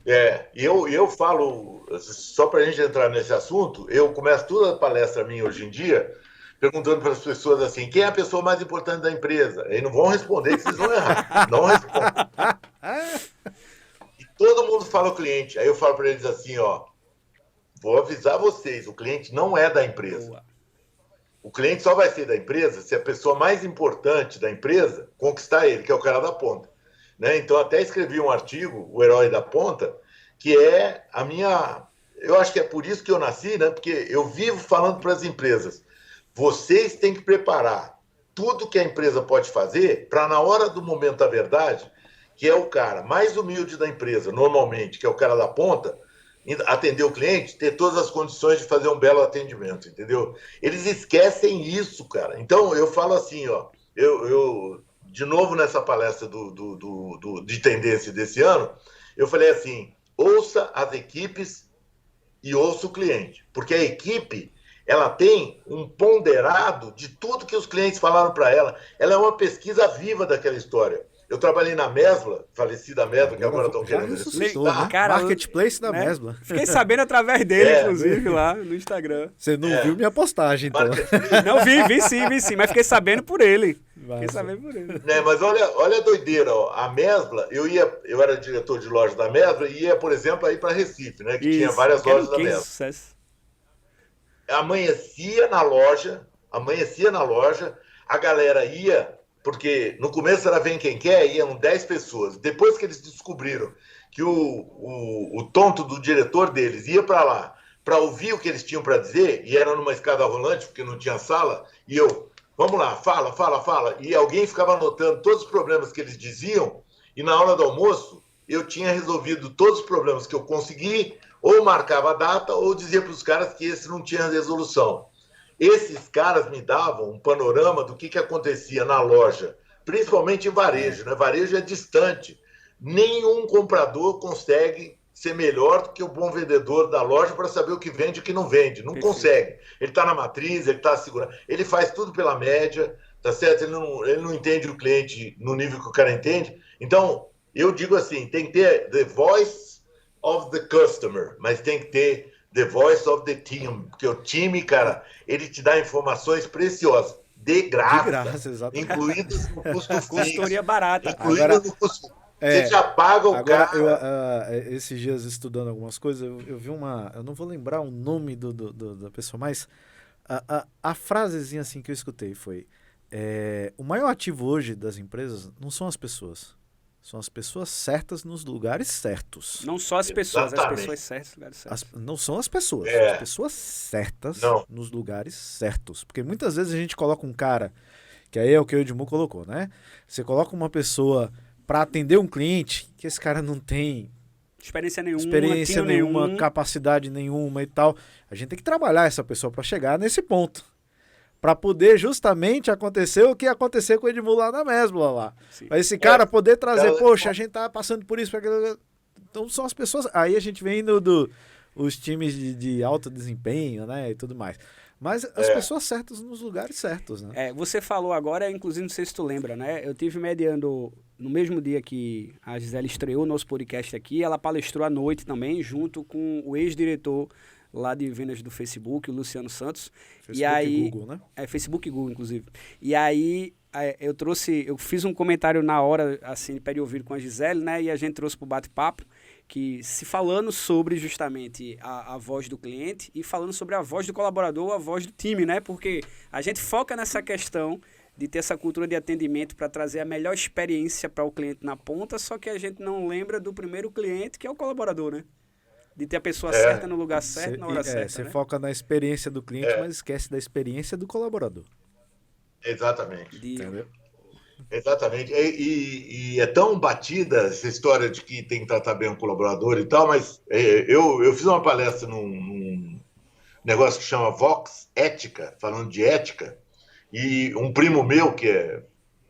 E eu falo, só para a gente entrar nesse assunto, eu começo toda a palestra minha hoje em dia perguntando para as pessoas assim, quem é a pessoa mais importante da empresa? Eles não vão responder que vocês vão errar. Não respondem. E todo mundo fala o cliente. Aí eu falo para eles assim, ó, vou avisar vocês, o cliente não é da empresa. Boa. O cliente só vai ser da empresa se a pessoa mais importante da empresa conquistar ele, que é o cara da ponta. Né? Então, até escrevi um artigo, O Herói da Ponta, que é a minha... Eu acho que é por isso que eu nasci, né? Porque eu vivo falando para as empresas, vocês têm que preparar tudo que a empresa pode fazer para, na hora do momento da verdade, que é o cara mais humilde da empresa, normalmente, que é o cara da ponta, atender o cliente, ter todas as condições de fazer um belo atendimento, entendeu? Eles esquecem isso, cara. Então, eu falo assim, ó, eu de novo nessa palestra de tendência desse ano, eu falei assim, ouça as equipes e ouça o cliente, porque a equipe, ela tem um ponderado de tudo que os clientes falaram para ela. Ela é uma pesquisa viva daquela história. Eu trabalhei na Mesbla, falecida Mesbla, que agora estão querendo ressuscitar. Né? Marketplace da Mesbla. Fiquei sabendo através dele, inclusive, lá no Instagram. Você não viu minha postagem, então. Não, vi sim, mas fiquei sabendo por ele. Fiquei sabendo por ele. Mas olha a doideira, ó. A Mesbla, eu era diretor de loja da Mesbla e ia, por exemplo, aí para Recife, né? Que tinha várias lojas da Mesbla. Sucesso. Amanhecia na loja, a galera ia, porque no começo era vem quem quer, iam 10 pessoas. Depois que eles descobriram que o tonto do diretor deles ia para lá para ouvir o que eles tinham para dizer, e era numa escada rolante, porque não tinha sala, e eu, vamos lá, fala, e alguém ficava anotando todos os problemas que eles diziam, e na hora do almoço eu tinha resolvido todos os problemas que eu consegui, ou marcava a data, ou dizia para os caras que esse não tinha resolução. Esses caras me davam um panorama do que acontecia na loja, principalmente em varejo, né? Varejo é distante. Nenhum comprador consegue ser melhor do que o bom vendedor da loja para saber o que vende e o que não vende. Não consegue. Ele está na matriz, ele está segurando, ele faz tudo pela média, tá certo? Ele não entende o cliente no nível que o cara entende. Então, eu digo assim, tem que ter the voice of the customer, mas tem que ter the voice of the team, porque o time, cara, ele te dá informações preciosas, de graça exatamente. Incluídas no custo fixo. Consultoria barata. Incluídas no custo. Você já paga o cara. Esses dias estudando algumas coisas, eu vi eu não vou lembrar o nome da pessoa, mas a frasezinha assim que eu escutei foi, o maior ativo hoje das empresas não são as pessoas. São as pessoas certas nos lugares certos. Não só as pessoas, as pessoas certas nos lugares certos. Não são as pessoas, são as pessoas certas nos lugares certos. Porque muitas vezes a gente coloca um cara, que aí é o que o Edmundo colocou, né? Você coloca uma pessoa para atender um cliente, que esse cara não tem experiência nenhuma, capacidade nenhuma e tal. A gente tem que trabalhar essa pessoa para chegar nesse ponto. Para poder justamente acontecer o que aconteceu com o Edmundo lá na Mesbla lá. Mas esse cara poder trazer, poxa, a gente tá passando por isso. Então são as pessoas... Aí a gente vem os times de alto desempenho, né, e tudo mais. Mas as pessoas certas nos lugares certos, né? Você falou agora, inclusive, não sei se tu lembra, né? Eu tive mediando no mesmo dia que a Gisele estreou o nosso podcast aqui, ela palestrou à noite também, junto com o ex-diretor lá de vendas do Facebook, o Luciano Santos. Facebook e aí, e Google, né? Facebook e Google, inclusive. E aí eu fiz um comentário na hora, assim, de pé de ouvido com a Gisele, né? E a gente trouxe para o bate-papo, que se falando sobre justamente a voz do cliente e falando sobre a voz do colaborador, a voz do time, né? Porque a gente foca nessa questão de ter essa cultura de atendimento para trazer a melhor experiência para o cliente na ponta, só que a gente não lembra do primeiro cliente, que é o colaborador, né? De ter a pessoa certa no lugar certo, na hora certa. Você né? foca na experiência do cliente, mas esquece da experiência do colaborador. Exatamente. Entendeu? Exatamente. E é tão batida essa história de que tem que tratar bem o colaborador e tal, mas eu fiz uma palestra num negócio que chama Vox Ética, falando de ética, E um primo meu,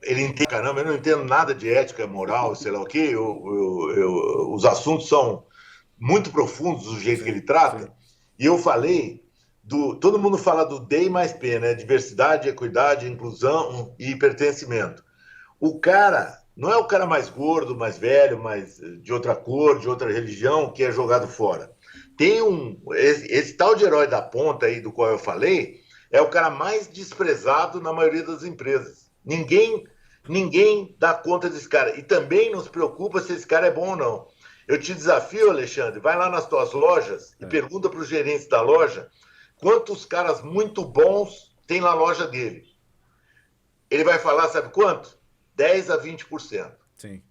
ele entende, caramba, eu não entendo nada de ética, moral, sei lá o quê, os assuntos são muito profundos do jeito que ele trata, e eu falei, todo mundo fala do D mais P, né? Diversidade, equidade, inclusão e pertencimento. O cara não é o cara mais gordo, mais velho, mais de outra cor, de outra religião, que é jogado fora. Tem esse tal de herói da ponta aí do qual eu falei, é o cara mais desprezado na maioria das empresas. Ninguém dá conta desse cara. E também não se preocupa se esse cara é bom ou não. Eu te desafio, Alexandre, vai lá nas tuas lojas e pergunta para os gerentes da loja quantos caras muito bons tem na loja dele. Ele vai falar, sabe quanto? 10 a 20%. Sim.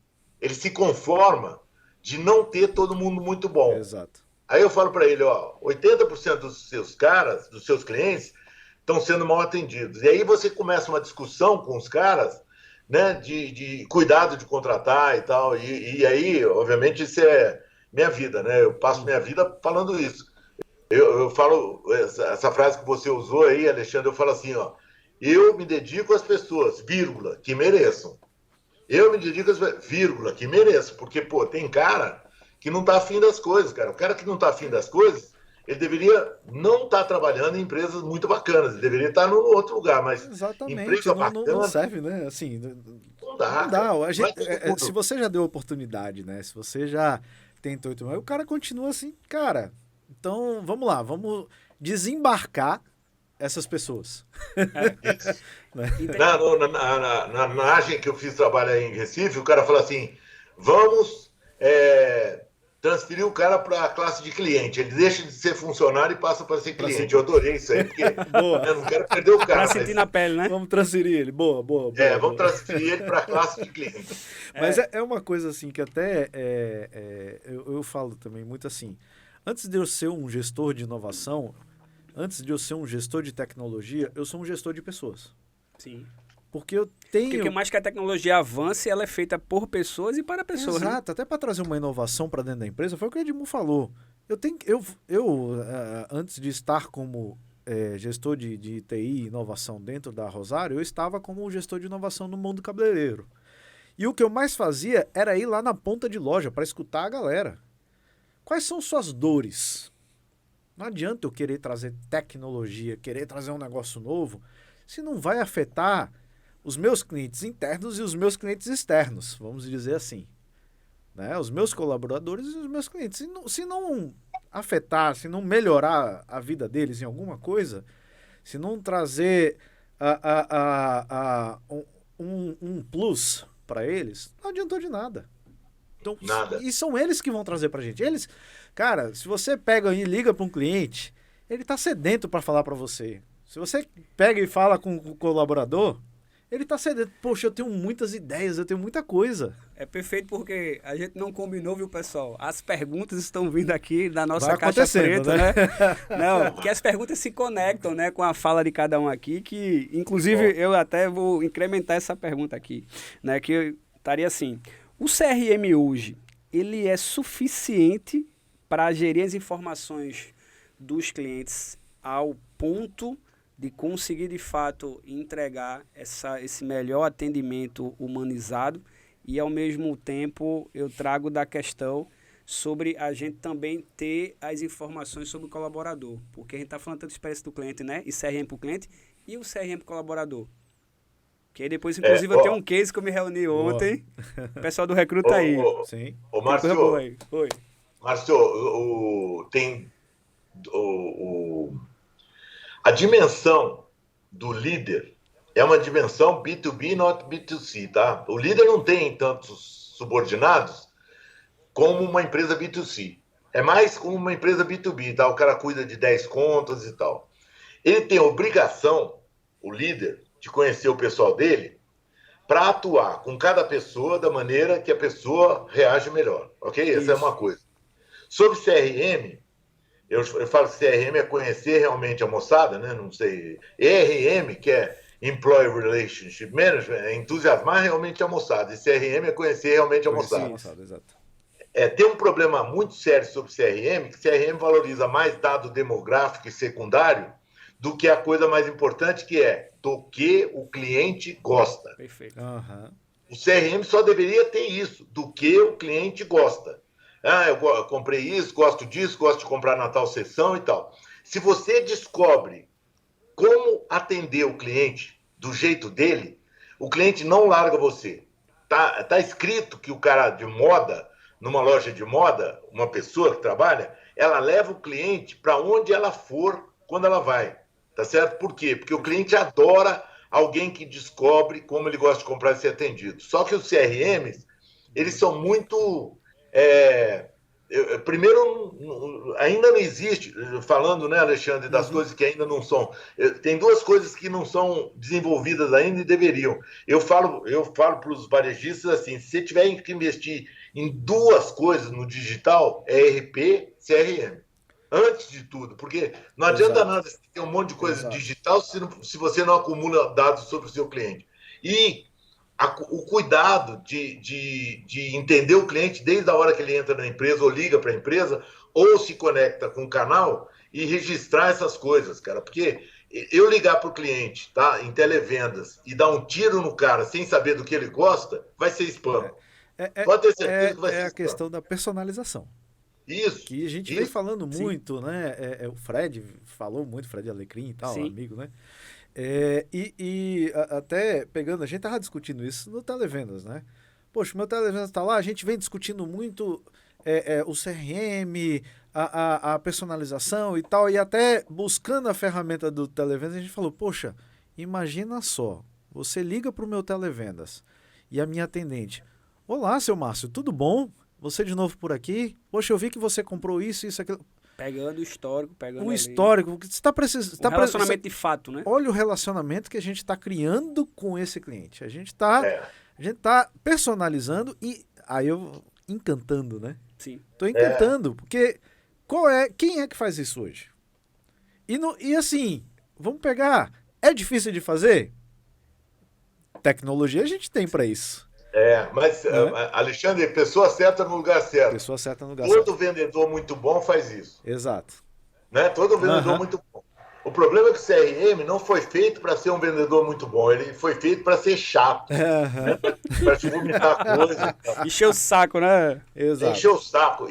Ele se conforma de não ter todo mundo muito bom. Exato. Aí eu falo para ele, 80% dos seus caras, dos seus clientes, estão sendo mal atendidos. E aí você começa uma discussão com os caras, né, de cuidado de contratar e tal. E aí, obviamente, isso é minha vida, né? Eu passo minha vida falando isso. Eu falo, essa frase que você usou aí, Alexandre, eu falo assim, eu me dedico às pessoas, vírgula, que mereçam. Eu me dedico às pessoas, vírgula, que mereçam. Porque, tem cara que não está afim das coisas, cara. O cara que não está afim das coisas, ele deveria não estar trabalhando em empresas muito bacanas. Ele deveria estar em outro lugar, mas exatamente, não serve, né? Assim, não dá. Se você já deu oportunidade, né? Se você já tentou, o cara continua assim, cara. Então, vamos lá, vamos desembarcar essas pessoas. Na agência que eu fiz trabalho aí em Recife, o cara falou assim, vamos transferir o cara para a classe de cliente. Ele deixa de ser funcionário e passa para ser cliente. Eu adorei isso aí, porque eu não quero perder o cara. Para sentir na pele, né? Vamos transferir ele. Boa. Vamos transferir ele para a classe de cliente. Mas é uma coisa assim que até eu falo também muito assim. Antes de eu ser um gestor de inovação, antes de eu ser um gestor de tecnologia, eu sou um gestor de pessoas. Sim. Porque eu tenho... Porque mais que a tecnologia avance, ela é feita por pessoas e para pessoas. Exato. Né? Até para trazer uma inovação para dentro da empresa, foi o que o Edmundo falou. Antes de estar como gestor de TI e inovação dentro da Rosário, eu estava como gestor de inovação no mundo cabeleireiro. E o que eu mais fazia era ir lá na ponta de loja para escutar a galera. Quais são suas dores? Não adianta eu querer trazer tecnologia, querer trazer um negócio novo, se não vai afetar os meus clientes internos e os meus clientes externos, vamos dizer assim. Né? Os meus colaboradores e os meus clientes. Se não afetar, se não melhorar a vida deles em alguma coisa, se não trazer um plus para eles, não adiantou de nada. Então, nada. E são eles que vão trazer pra gente. Eles, cara, se você pega e liga para um cliente, ele tá sedento para falar para você. Se você pega e fala com o colaborador, ele tá sedento. Poxa, eu tenho muitas ideias, eu tenho muita coisa. É perfeito porque a gente não combinou, viu, pessoal? As perguntas estão vindo aqui da nossa caixa preta, né? Não, que as perguntas se conectam, né, com a fala de cada um aqui, que, inclusive, eu até vou incrementar essa pergunta aqui, né, que estaria assim... O CRM hoje, ele é suficiente para gerir as informações dos clientes ao ponto de conseguir, de fato, entregar esse melhor atendimento humanizado e, ao mesmo tempo, eu trago da questão sobre a gente também ter as informações sobre o colaborador, porque a gente está falando tanto de experiência do cliente, né? E CRM para o cliente e o CRM para o colaborador. Que aí depois, inclusive, eu tenho um case que eu me reuni ontem. O pessoal do Recruta aí. Sim. Ô, Márcio, Oi. Márcio, a dimensão do líder é uma dimensão B2B, not B2C, tá? O líder não tem tantos subordinados como uma empresa B2C. É mais como uma empresa B2B, tá? O cara cuida de 10 contas e tal. Ele tem a obrigação, o líder, de conhecer o pessoal dele para atuar com cada pessoa da maneira que a pessoa reage melhor, ok? Essa é uma coisa. Sobre CRM, eu falo que CRM é conhecer realmente a moçada, né? Não sei. ERM, que é Employee Relationship Management, é entusiasmar realmente a moçada. E CRM é conhecer realmente a moçada. Exato. Tem um problema muito sério sobre CRM, que CRM valoriza mais dado demográfico e secundário do que a coisa mais importante, que é do que o cliente gosta. Perfeito. Aham. O CRM só deveria ter isso, do que o cliente gosta. Ah, eu comprei isso, gosto disso, gosto de comprar na tal sessão e tal. Se você descobre como atender o cliente do jeito dele, o cliente não larga você. Tá escrito que o cara de moda, numa loja de moda, uma pessoa que trabalha, ela leva o cliente para onde ela for quando ela vai. Tá certo? Por quê? Porque o cliente adora alguém que descobre como ele gosta de comprar e ser atendido. Só que os CRMs, eles são muito... primeiro, ainda não existe, falando, né, Alexandre, das coisas que ainda não são... Tem duas coisas que não são desenvolvidas ainda e deveriam. Eu falo para os varejistas assim, se você tiver que investir em duas coisas no digital, é ERP, CRM. Antes de tudo, porque não adianta nada você ter um monte de coisa digital se você não acumula dados sobre o seu cliente. E o cuidado de entender o cliente desde a hora que ele entra na empresa, ou liga para a empresa, ou se conecta com o canal e registrar essas coisas, cara. Porque eu ligar para o cliente, tá, em televendas, e dar um tiro no cara sem saber do que ele gosta, vai ser spam. Pode ter certeza que vai ser a spam. questão da personalização. Isso. Que a gente vem falando muito, né? O Fred falou muito, Fred Alecrim e tal, amigo, né? Até pegando, a gente tava discutindo isso no Televendas, né? Poxa, o meu Televendas tá lá, a gente vem discutindo muito o CRM, a personalização e tal, e até buscando a ferramenta do Televendas, a gente falou, poxa, imagina só, você liga pro meu Televendas e a minha atendente, olá, seu Márcio, tudo bom? Você de novo por aqui? Poxa, eu vi que você comprou isso, aquilo. Pegando o histórico, o histórico. Você está precisando. Um relacionamento de fato, né? Olha o relacionamento que a gente está criando com esse cliente. A gente está personalizando e aí eu encantando, né? Sim. Tô encantando, porque quem é que faz isso hoje? E assim, vamos pegar. É difícil de fazer? Tecnologia a gente tem para isso. Mas, Alexandre, pessoa certa no lugar certo. Pessoa certa no lugar certo. Todo vendedor muito bom faz isso. Exato. Né? Todo vendedor muito bom. O problema é que o CRM não foi feito para ser um vendedor muito bom. Ele foi feito para ser chato. Né? Para te vomitar coisa. Encher o saco, né? Exato. Encher o saco.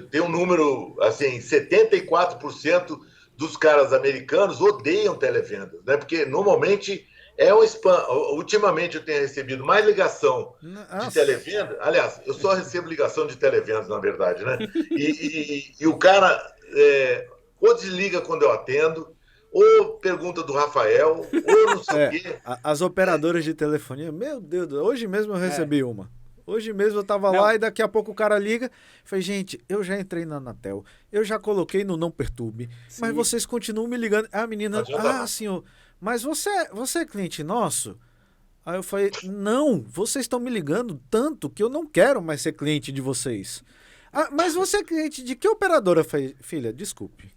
Tem um número, assim, 74% dos caras americanos odeiam televendas. Né? Porque, normalmente... É um spam. Ultimamente eu tenho recebido mais ligação de televenda. Aliás, eu só recebo ligação de televendas, na verdade, né? E o cara ou desliga quando eu atendo, ou pergunta do Rafael, ou não sei o quê. As operadoras de telefonia, meu Deus, hoje mesmo eu recebi uma. Hoje mesmo eu tava lá e daqui a pouco o cara liga. Falei, gente, eu já entrei na Anatel, eu já coloquei no Não Perturbe, mas vocês continuam me ligando. A menina, senhor... Mas você é cliente nosso? Aí eu falei, não, vocês estão me ligando tanto que eu não quero mais ser cliente de vocês. Mas você é cliente de que operadora? Eu falei, filha, desculpe.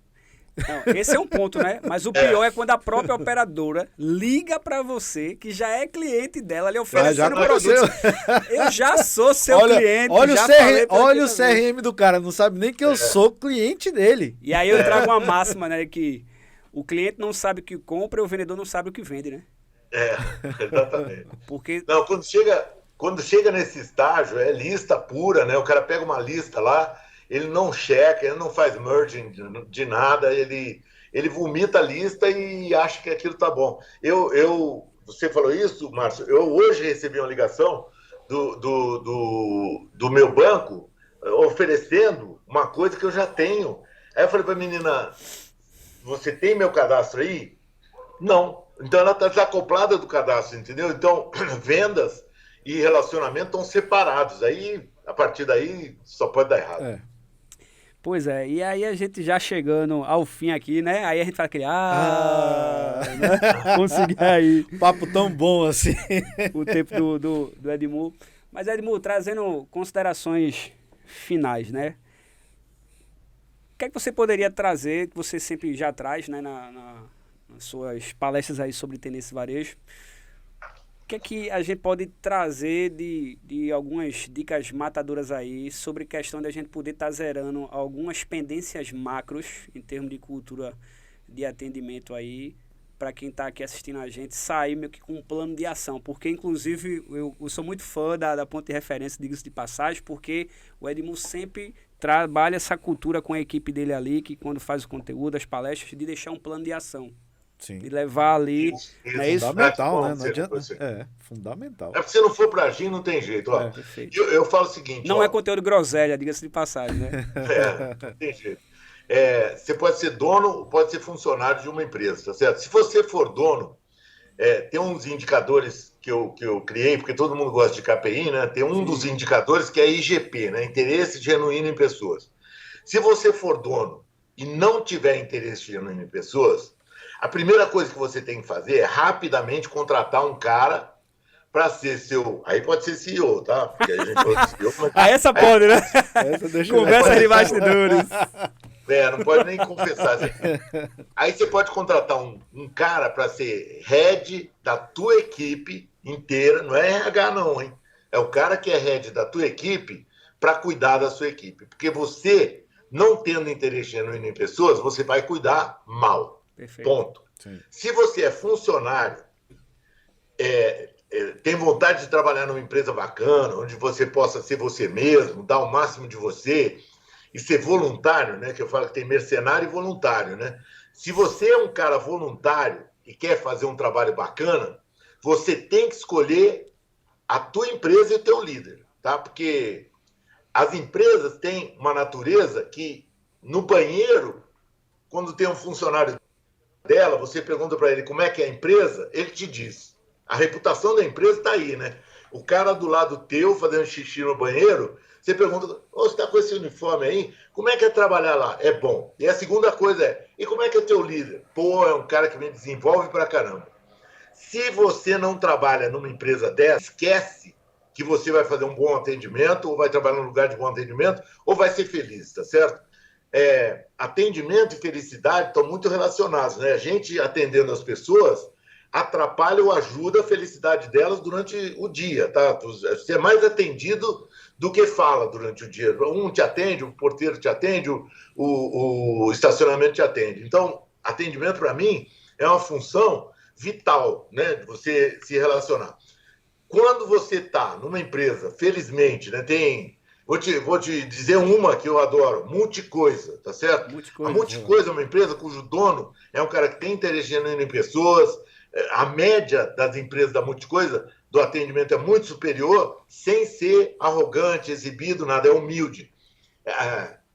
Não, esse é um ponto, né? Mas o pior é quando a própria operadora liga pra você, que já é cliente dela, lhe oferecendo produtos. Eu já sou seu cliente. Olha o CRM do cara, não sabe nem que eu sou cliente dele. E aí eu trago uma máxima, né, que... O cliente não sabe o que compra e o vendedor não sabe o que vende, né? Exatamente. Porque... Não, quando chega nesse estágio, é lista pura, né? O cara pega uma lista lá, ele não checa, ele não faz merging de nada, ele vomita a lista e acha que aquilo tá bom. Você falou isso, Márcio? Eu hoje recebi uma ligação do meu banco oferecendo uma coisa que eu já tenho. Aí eu falei pra menina... Você tem meu cadastro aí? Não. Então ela está desacoplada do cadastro, entendeu? Então, vendas e relacionamento estão separados. Aí, a partir daí, só pode dar errado. Pois é, e aí a gente já chegando ao fim aqui, né? Aí a gente fala aquele, né? Consegui aí. Papo tão bom assim. O tempo do Edmundo. Mas, Edmundo, trazendo considerações finais, né? O que é que você poderia trazer, que você sempre já traz, né, nas suas palestras aí sobre tendência e varejo? O que é que a gente pode trazer de algumas dicas matadoras aí sobre questão de a gente poder estar zerando algumas pendências macros em termos de cultura de atendimento aí, para quem está aqui assistindo a gente, sair meio que com um plano de ação. Porque, inclusive, eu sou muito fã da Ponto de Referência, diga-se de passagem, porque o Edmundo sempre trabalha essa cultura com a equipe dele ali, que quando faz o conteúdo, as palestras, de deixar um plano de ação. Sim. De levar ali... Isso, não é isso? Fundamental, né? Não adianta. Fundamental. É porque se não for pra agir, não tem jeito. Ó. Eu falo o seguinte... Não é conteúdo groselha, diga-se de passagem, né? Não tem jeito. Você pode ser dono, pode ser funcionário de uma empresa, tá certo? Se você for dono, tem uns indicadores que eu criei, porque todo mundo gosta de KPI, né? Tem um dos indicadores que é IGP, né? Interesse genuíno em pessoas. Se você for dono e não tiver interesse genuíno em pessoas, a primeira coisa que você tem que fazer é rapidamente contratar um cara para ser seu... Aí pode ser CEO, tá? Porque a gente pode ser CEO, mas... essa pode, né? Conversa de bastidores. Não pode nem confessar. Aí você pode contratar um cara para ser head da tua equipe inteira. Não é RH não, hein? É o cara que é head da tua equipe para cuidar da sua equipe. Porque você, não tendo interesse genuíno em pessoas, você vai cuidar mal. Perfeito. Ponto. Sim. Se você é funcionário, tem vontade de trabalhar numa empresa bacana, onde você possa ser você mesmo, dar o máximo de você... e ser voluntário, né? Que eu falo que tem mercenário e voluntário, né? Se você é um cara voluntário e quer fazer um trabalho bacana, você tem que escolher a tua empresa e o teu líder, tá? Porque as empresas têm uma natureza que, no banheiro, quando tem um funcionário dela, você pergunta para ele como é que é a empresa, ele te diz. A reputação da empresa está aí, né? O cara do lado teu, fazendo xixi no banheiro... Você pergunta, você está com esse uniforme aí? Como é que é trabalhar lá? É bom. E a segunda coisa e como é que é teu líder? Pô, é um cara que me desenvolve pra caramba. Se você não trabalha numa empresa dessa, esquece que você vai fazer um bom atendimento, ou vai trabalhar num lugar de bom atendimento, ou vai ser feliz, tá certo? Atendimento e felicidade estão muito relacionados, né? A gente atendendo as pessoas atrapalha ou ajuda a felicidade delas durante o dia, tá? Você é mais atendido do que fala durante o dia. Um te atende, o porteiro te atende, o estacionamento te atende. Então, atendimento, para mim, é uma função vital, né? De você se relacionar. Quando você está numa empresa, felizmente, né? Vou te dizer uma que eu adoro, Multicoisa, tá certo? A Multicoisa é uma empresa cujo dono é um cara que tem interesse genuíno em pessoas. A média das empresas da Multicoisa do atendimento é muito superior, sem ser arrogante, exibido, nada, é humilde.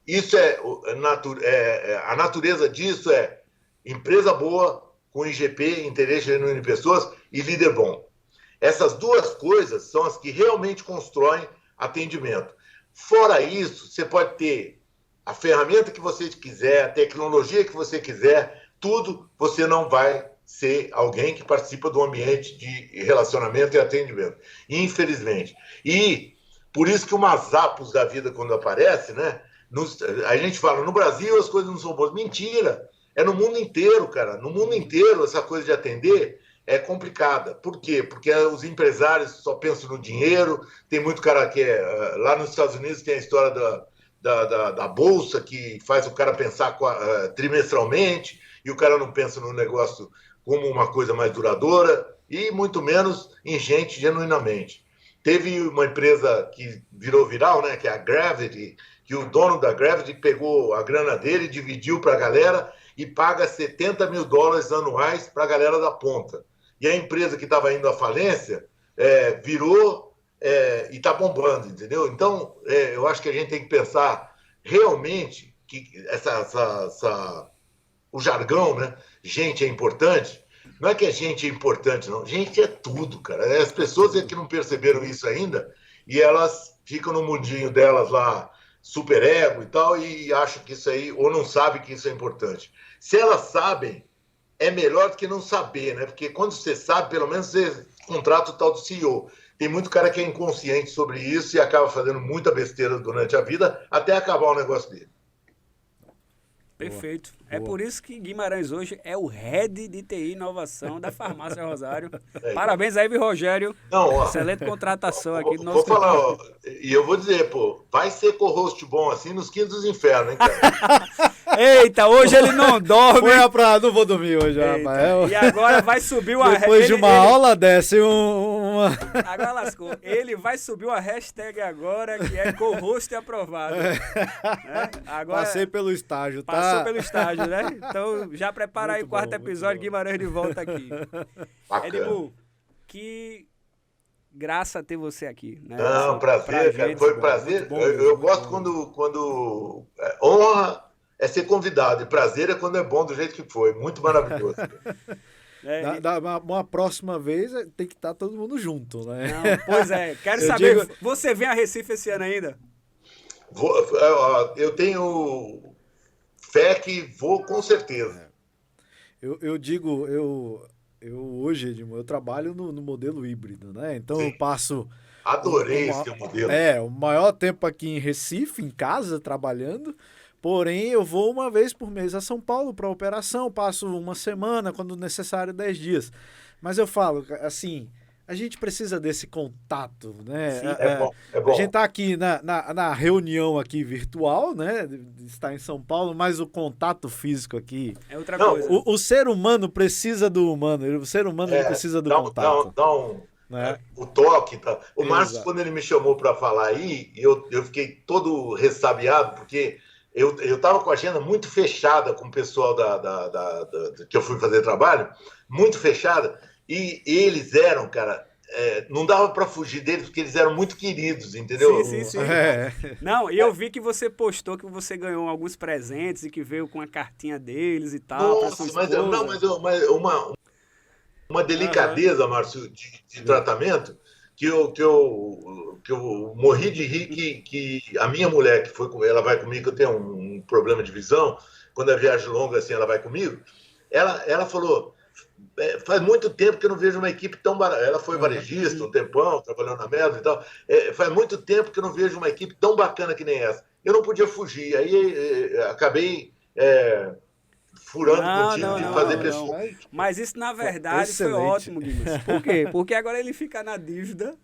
Isso a natureza disso é empresa boa, com IGP, interesse genuíno em pessoas, e líder bom. Essas duas coisas são as que realmente constroem atendimento. Fora isso, você pode ter a ferramenta que você quiser, a tecnologia que você quiser, tudo, você não vai ser alguém que participa do ambiente de relacionamento e atendimento. Infelizmente. E por isso que o Mazapos da vida, quando aparece, né? A gente fala, no Brasil as coisas não são boas. Mentira! É no mundo inteiro, cara. No mundo inteiro, essa coisa de atender é complicada. Por quê? Porque os empresários só pensam no dinheiro. Tem muito cara que lá nos Estados Unidos tem a história da bolsa, que faz o cara pensar trimestralmente, e o cara não pensa no negócio como uma coisa mais duradoura, e muito menos em gente genuinamente. Teve uma empresa que virou viral, né, que é a Gravity, que o dono da Gravity pegou a grana dele, dividiu para a galera e paga $70 mil anuais para a galera da ponta. E a empresa que estava indo à falência virou e está bombando, entendeu? Então, eu acho que a gente tem que pensar realmente que o jargão, né? Gente é importante. Não é que a gente é importante, não. Gente é tudo, cara. As pessoas é que não perceberam isso ainda e elas ficam no mundinho delas lá, super ego e tal, e acham que isso aí, ou não sabem que isso é importante. Se elas sabem, é melhor do que não saber, né? Porque quando você sabe, pelo menos você contrata o tal do CEO. Tem muito cara que é inconsciente sobre isso e acaba fazendo muita besteira durante a vida até acabar o negócio dele. Perfeito. Boa. É por isso que Guimarães hoje é o head de TI e inovação da Farmácia Rosário. Parabéns aí, Rogério. Não, excelente contratação aqui do nosso... Vou falar, e eu vou dizer, vai ser co-host bom assim nos quintos dos infernos, hein, cara? Eita, hoje ele não dorme. Foi pra... Não vou dormir hoje, rapaz. E agora vai subir uma... Depois de uma aula dessa, Agora lascou. Ele vai subir uma hashtag agora, que é co-host aprovado. Né? Agora, passei pelo estágio, tá? Passou pelo estágio, né? Então já prepara aí o quarto episódio, Guimarães de volta aqui. Edmu, que graça ter você aqui. Né? Não, prazer, cara. Foi prazer. Eu gosto quando honra é ser convidado, e prazer é quando é bom do jeito que foi. Muito maravilhoso. Uma próxima vez tem que estar todo mundo junto, né? Não, pois é, quero saber, você vem a Recife esse ano ainda? Eu tenho fé que vou com certeza. Eu digo, eu hoje, Edmo, eu trabalho no modelo híbrido, né? Então eu passo... Adorei esse modelo. O maior tempo aqui em Recife, em casa, trabalhando. Porém, eu vou uma vez por mês a São Paulo para operação, passo uma semana, quando necessário, 10 dias. Mas eu falo, assim, a gente precisa desse contato, né? Sim, é bom. A gente está aqui na reunião aqui virtual, né? Está em São Paulo, mas o contato físico aqui... É outra coisa. O ser humano precisa do humano, o ser humano precisa do contato. Né? O toque. Tá. O Márcio, quando ele me chamou para falar aí, eu fiquei todo ressabiado, porque... Eu estava com a agenda muito fechada com o pessoal que eu fui fazer trabalho, muito fechada, e eles eram, cara, não dava para fugir deles, porque eles eram muito queridos, entendeu? Sim. Não, e eu vi que você postou que você ganhou alguns presentes e que veio com a cartinha deles e tal. Nossa, mas uma delicadeza, Márcio, de tratamento, que eu morri de rir que a minha mulher, ela vai comigo, eu tenho um problema de visão, quando é viagem longa assim, ela vai comigo, ela falou, faz muito tempo que eu não vejo uma equipe tão barata, ela foi varejista um tempão, trabalhando na Metro e tal, faz muito tempo que eu não vejo uma equipe tão bacana que nem essa. Eu não podia fugir, aí acabei... furando contigo de fazer pessoa. Mas isso, na verdade, foi ótimo, Guimarães. Por quê? Porque agora ele fica na dívida.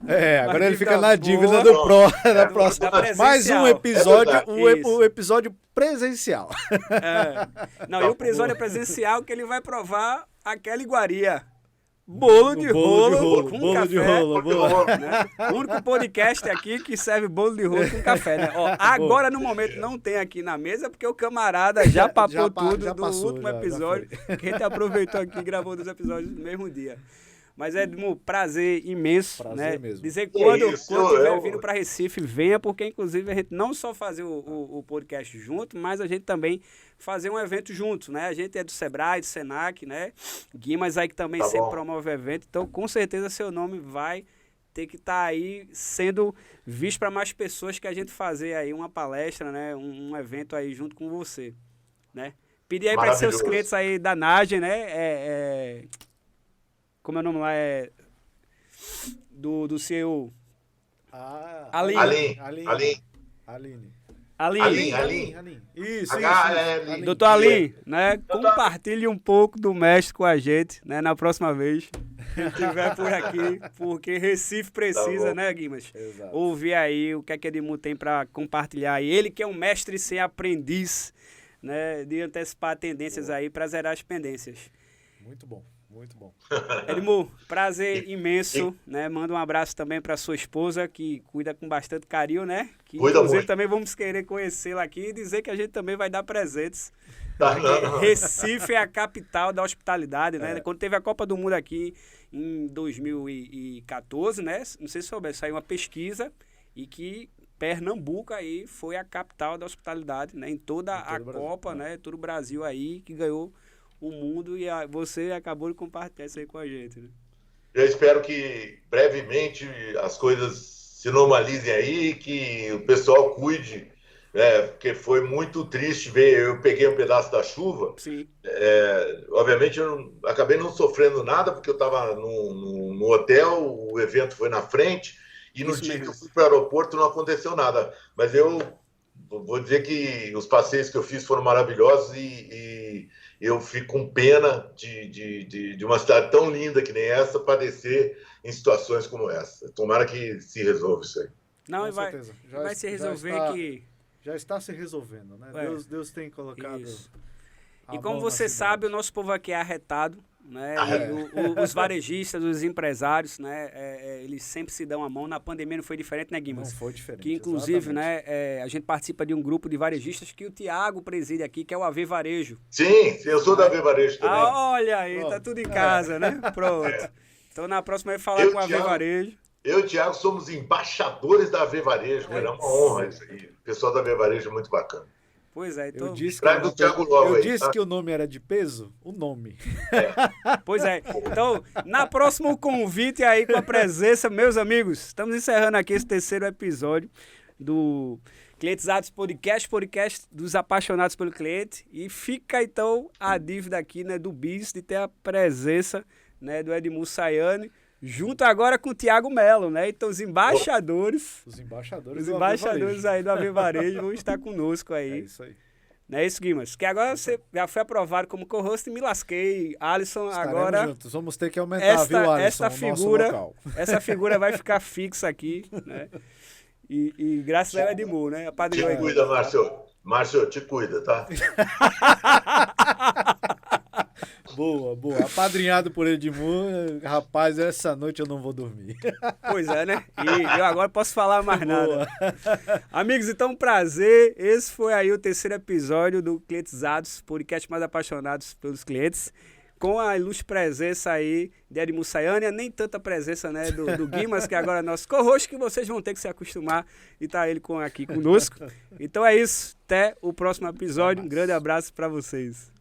Agora ele fica na dívida do da próxima. Mais um episódio, o episódio presencial. Não, e o episódio presencial que ele vai provar aquela iguaria. Bolo de rolo com café. Né? O único podcast aqui que serve bolo de rolo com café, né? Ó, agora, no momento, não tem aqui na mesa, porque o camarada já papou tudo do último episódio, que a gente aproveitou aqui e gravou 2 episódios no mesmo dia. Mas é um prazer imenso, né? Mesmo. Dizer que quando estiver vindo para Recife, venha, porque inclusive a gente não só fazer o podcast junto, mas a gente também fazer um evento junto, né? A gente é do Sebrae, do Senac, né? Guimas aí que também sempre promove evento, então com certeza seu nome vai ter que estar aí sendo visto para mais pessoas, que a gente fazer aí uma palestra, né? Um evento aí junto com você, né? Pedir aí para seus clientes aí da Nagem, né? Como é o nome lá? Do CEO. Aline. Isso. Doutor Aline, né? Compartilhe um pouco do mestre com a gente, né? Na próxima vez que ele estiver por aqui, porque Recife precisa, né, Guimas? Exato. Ouvir aí o que é que Edmu tem para compartilhar. E ele que é um mestre sem aprendiz, né? De antecipar tendências aí para zerar as pendências. Muito bom. Muito bom. Edmu, prazer imenso, né? Manda um abraço também para sua esposa, que cuida com bastante carinho, né? Que inclusive também vamos querer conhecê-la aqui e dizer que a gente também vai dar presentes. Recife é a capital da hospitalidade, né? Quando teve a Copa do Mundo aqui em 2014, né? Não sei se souber, saiu uma pesquisa e que Pernambuco aí foi a capital da hospitalidade, né? Em toda a Copa, né? Todo o Brasil aí que ganhou o mundo, e você acabou de compartilhar isso aí com a gente, né? Eu espero que brevemente as coisas se normalizem aí, que o pessoal cuide, porque foi muito triste ver, eu peguei um pedaço da chuva. Sim. Obviamente eu acabei não sofrendo nada, porque eu estava no hotel, o evento foi na frente, e no dia que eu fui para o aeroporto não aconteceu nada, mas eu vou dizer que os passeios que eu fiz foram maravilhosos, e eu fico com pena de uma cidade tão linda que nem essa padecer em situações como essa. Tomara que se resolva isso aí. Não, e vai se resolver, que Já está se resolvendo, né? Deus tem colocado... Isso. E como você sabe, o nosso povo aqui é arretado, né? Os varejistas, os empresários, né? Eles sempre se dão a mão. Na pandemia não foi diferente, né, Guimas? Não foi diferente. Que inclusive, né, a gente participa de um grupo de varejistas que o Thiago preside aqui, que é o AV Varejo. Sim, eu sou da AV Varejo também. Olha aí, tá tudo em casa, né? Pronto. Então na próxima eu vou falar com o AV Varejo. Eu e o Thiago somos embaixadores da AV Varejo, cara. É uma honra isso aí. O pessoal da AV Varejo é muito bacana. Pois é, então... Eu disse que o nome era de peso, o nome. Pois é. Então, na próxima o convite aí com a presença, meus amigos, estamos encerrando aqui esse terceiro episódio do Clientizados Podcast dos apaixonados pelo cliente. E fica então a dívida aqui, né, do BIS de ter a presença, né, do Edmur Sayane, junto agora com o Thiago Melo, né? Então os embaixadores aí do AV Varejo vão estar conosco aí. É isso aí. Não é isso, Guimas? Que agora você já foi aprovado como co-host e me lasquei. Alisson, estaremos agora... juntos. Vamos ter que aumentar, viu, Alisson, essa figura vai ficar fixa aqui, né? E graças ao Edmur, né? Te cuida, Márcio. Márcio, te cuida, tá? Boa. Apadrinhado por Edmur, rapaz, essa noite eu não vou dormir. Pois é, né? E eu agora posso falar mais nada. Amigos, então, prazer. Esse foi aí o terceiro episódio do Clientizados, podcast mais apaixonados pelos clientes, com a ilustre presença aí de Edmur Sayane, nem tanta presença, né, do Guimas, que agora é nosso co-host, que vocês vão ter que se acostumar e tá ele aqui conosco. Então é isso. Até o próximo episódio. Um grande abraço para vocês.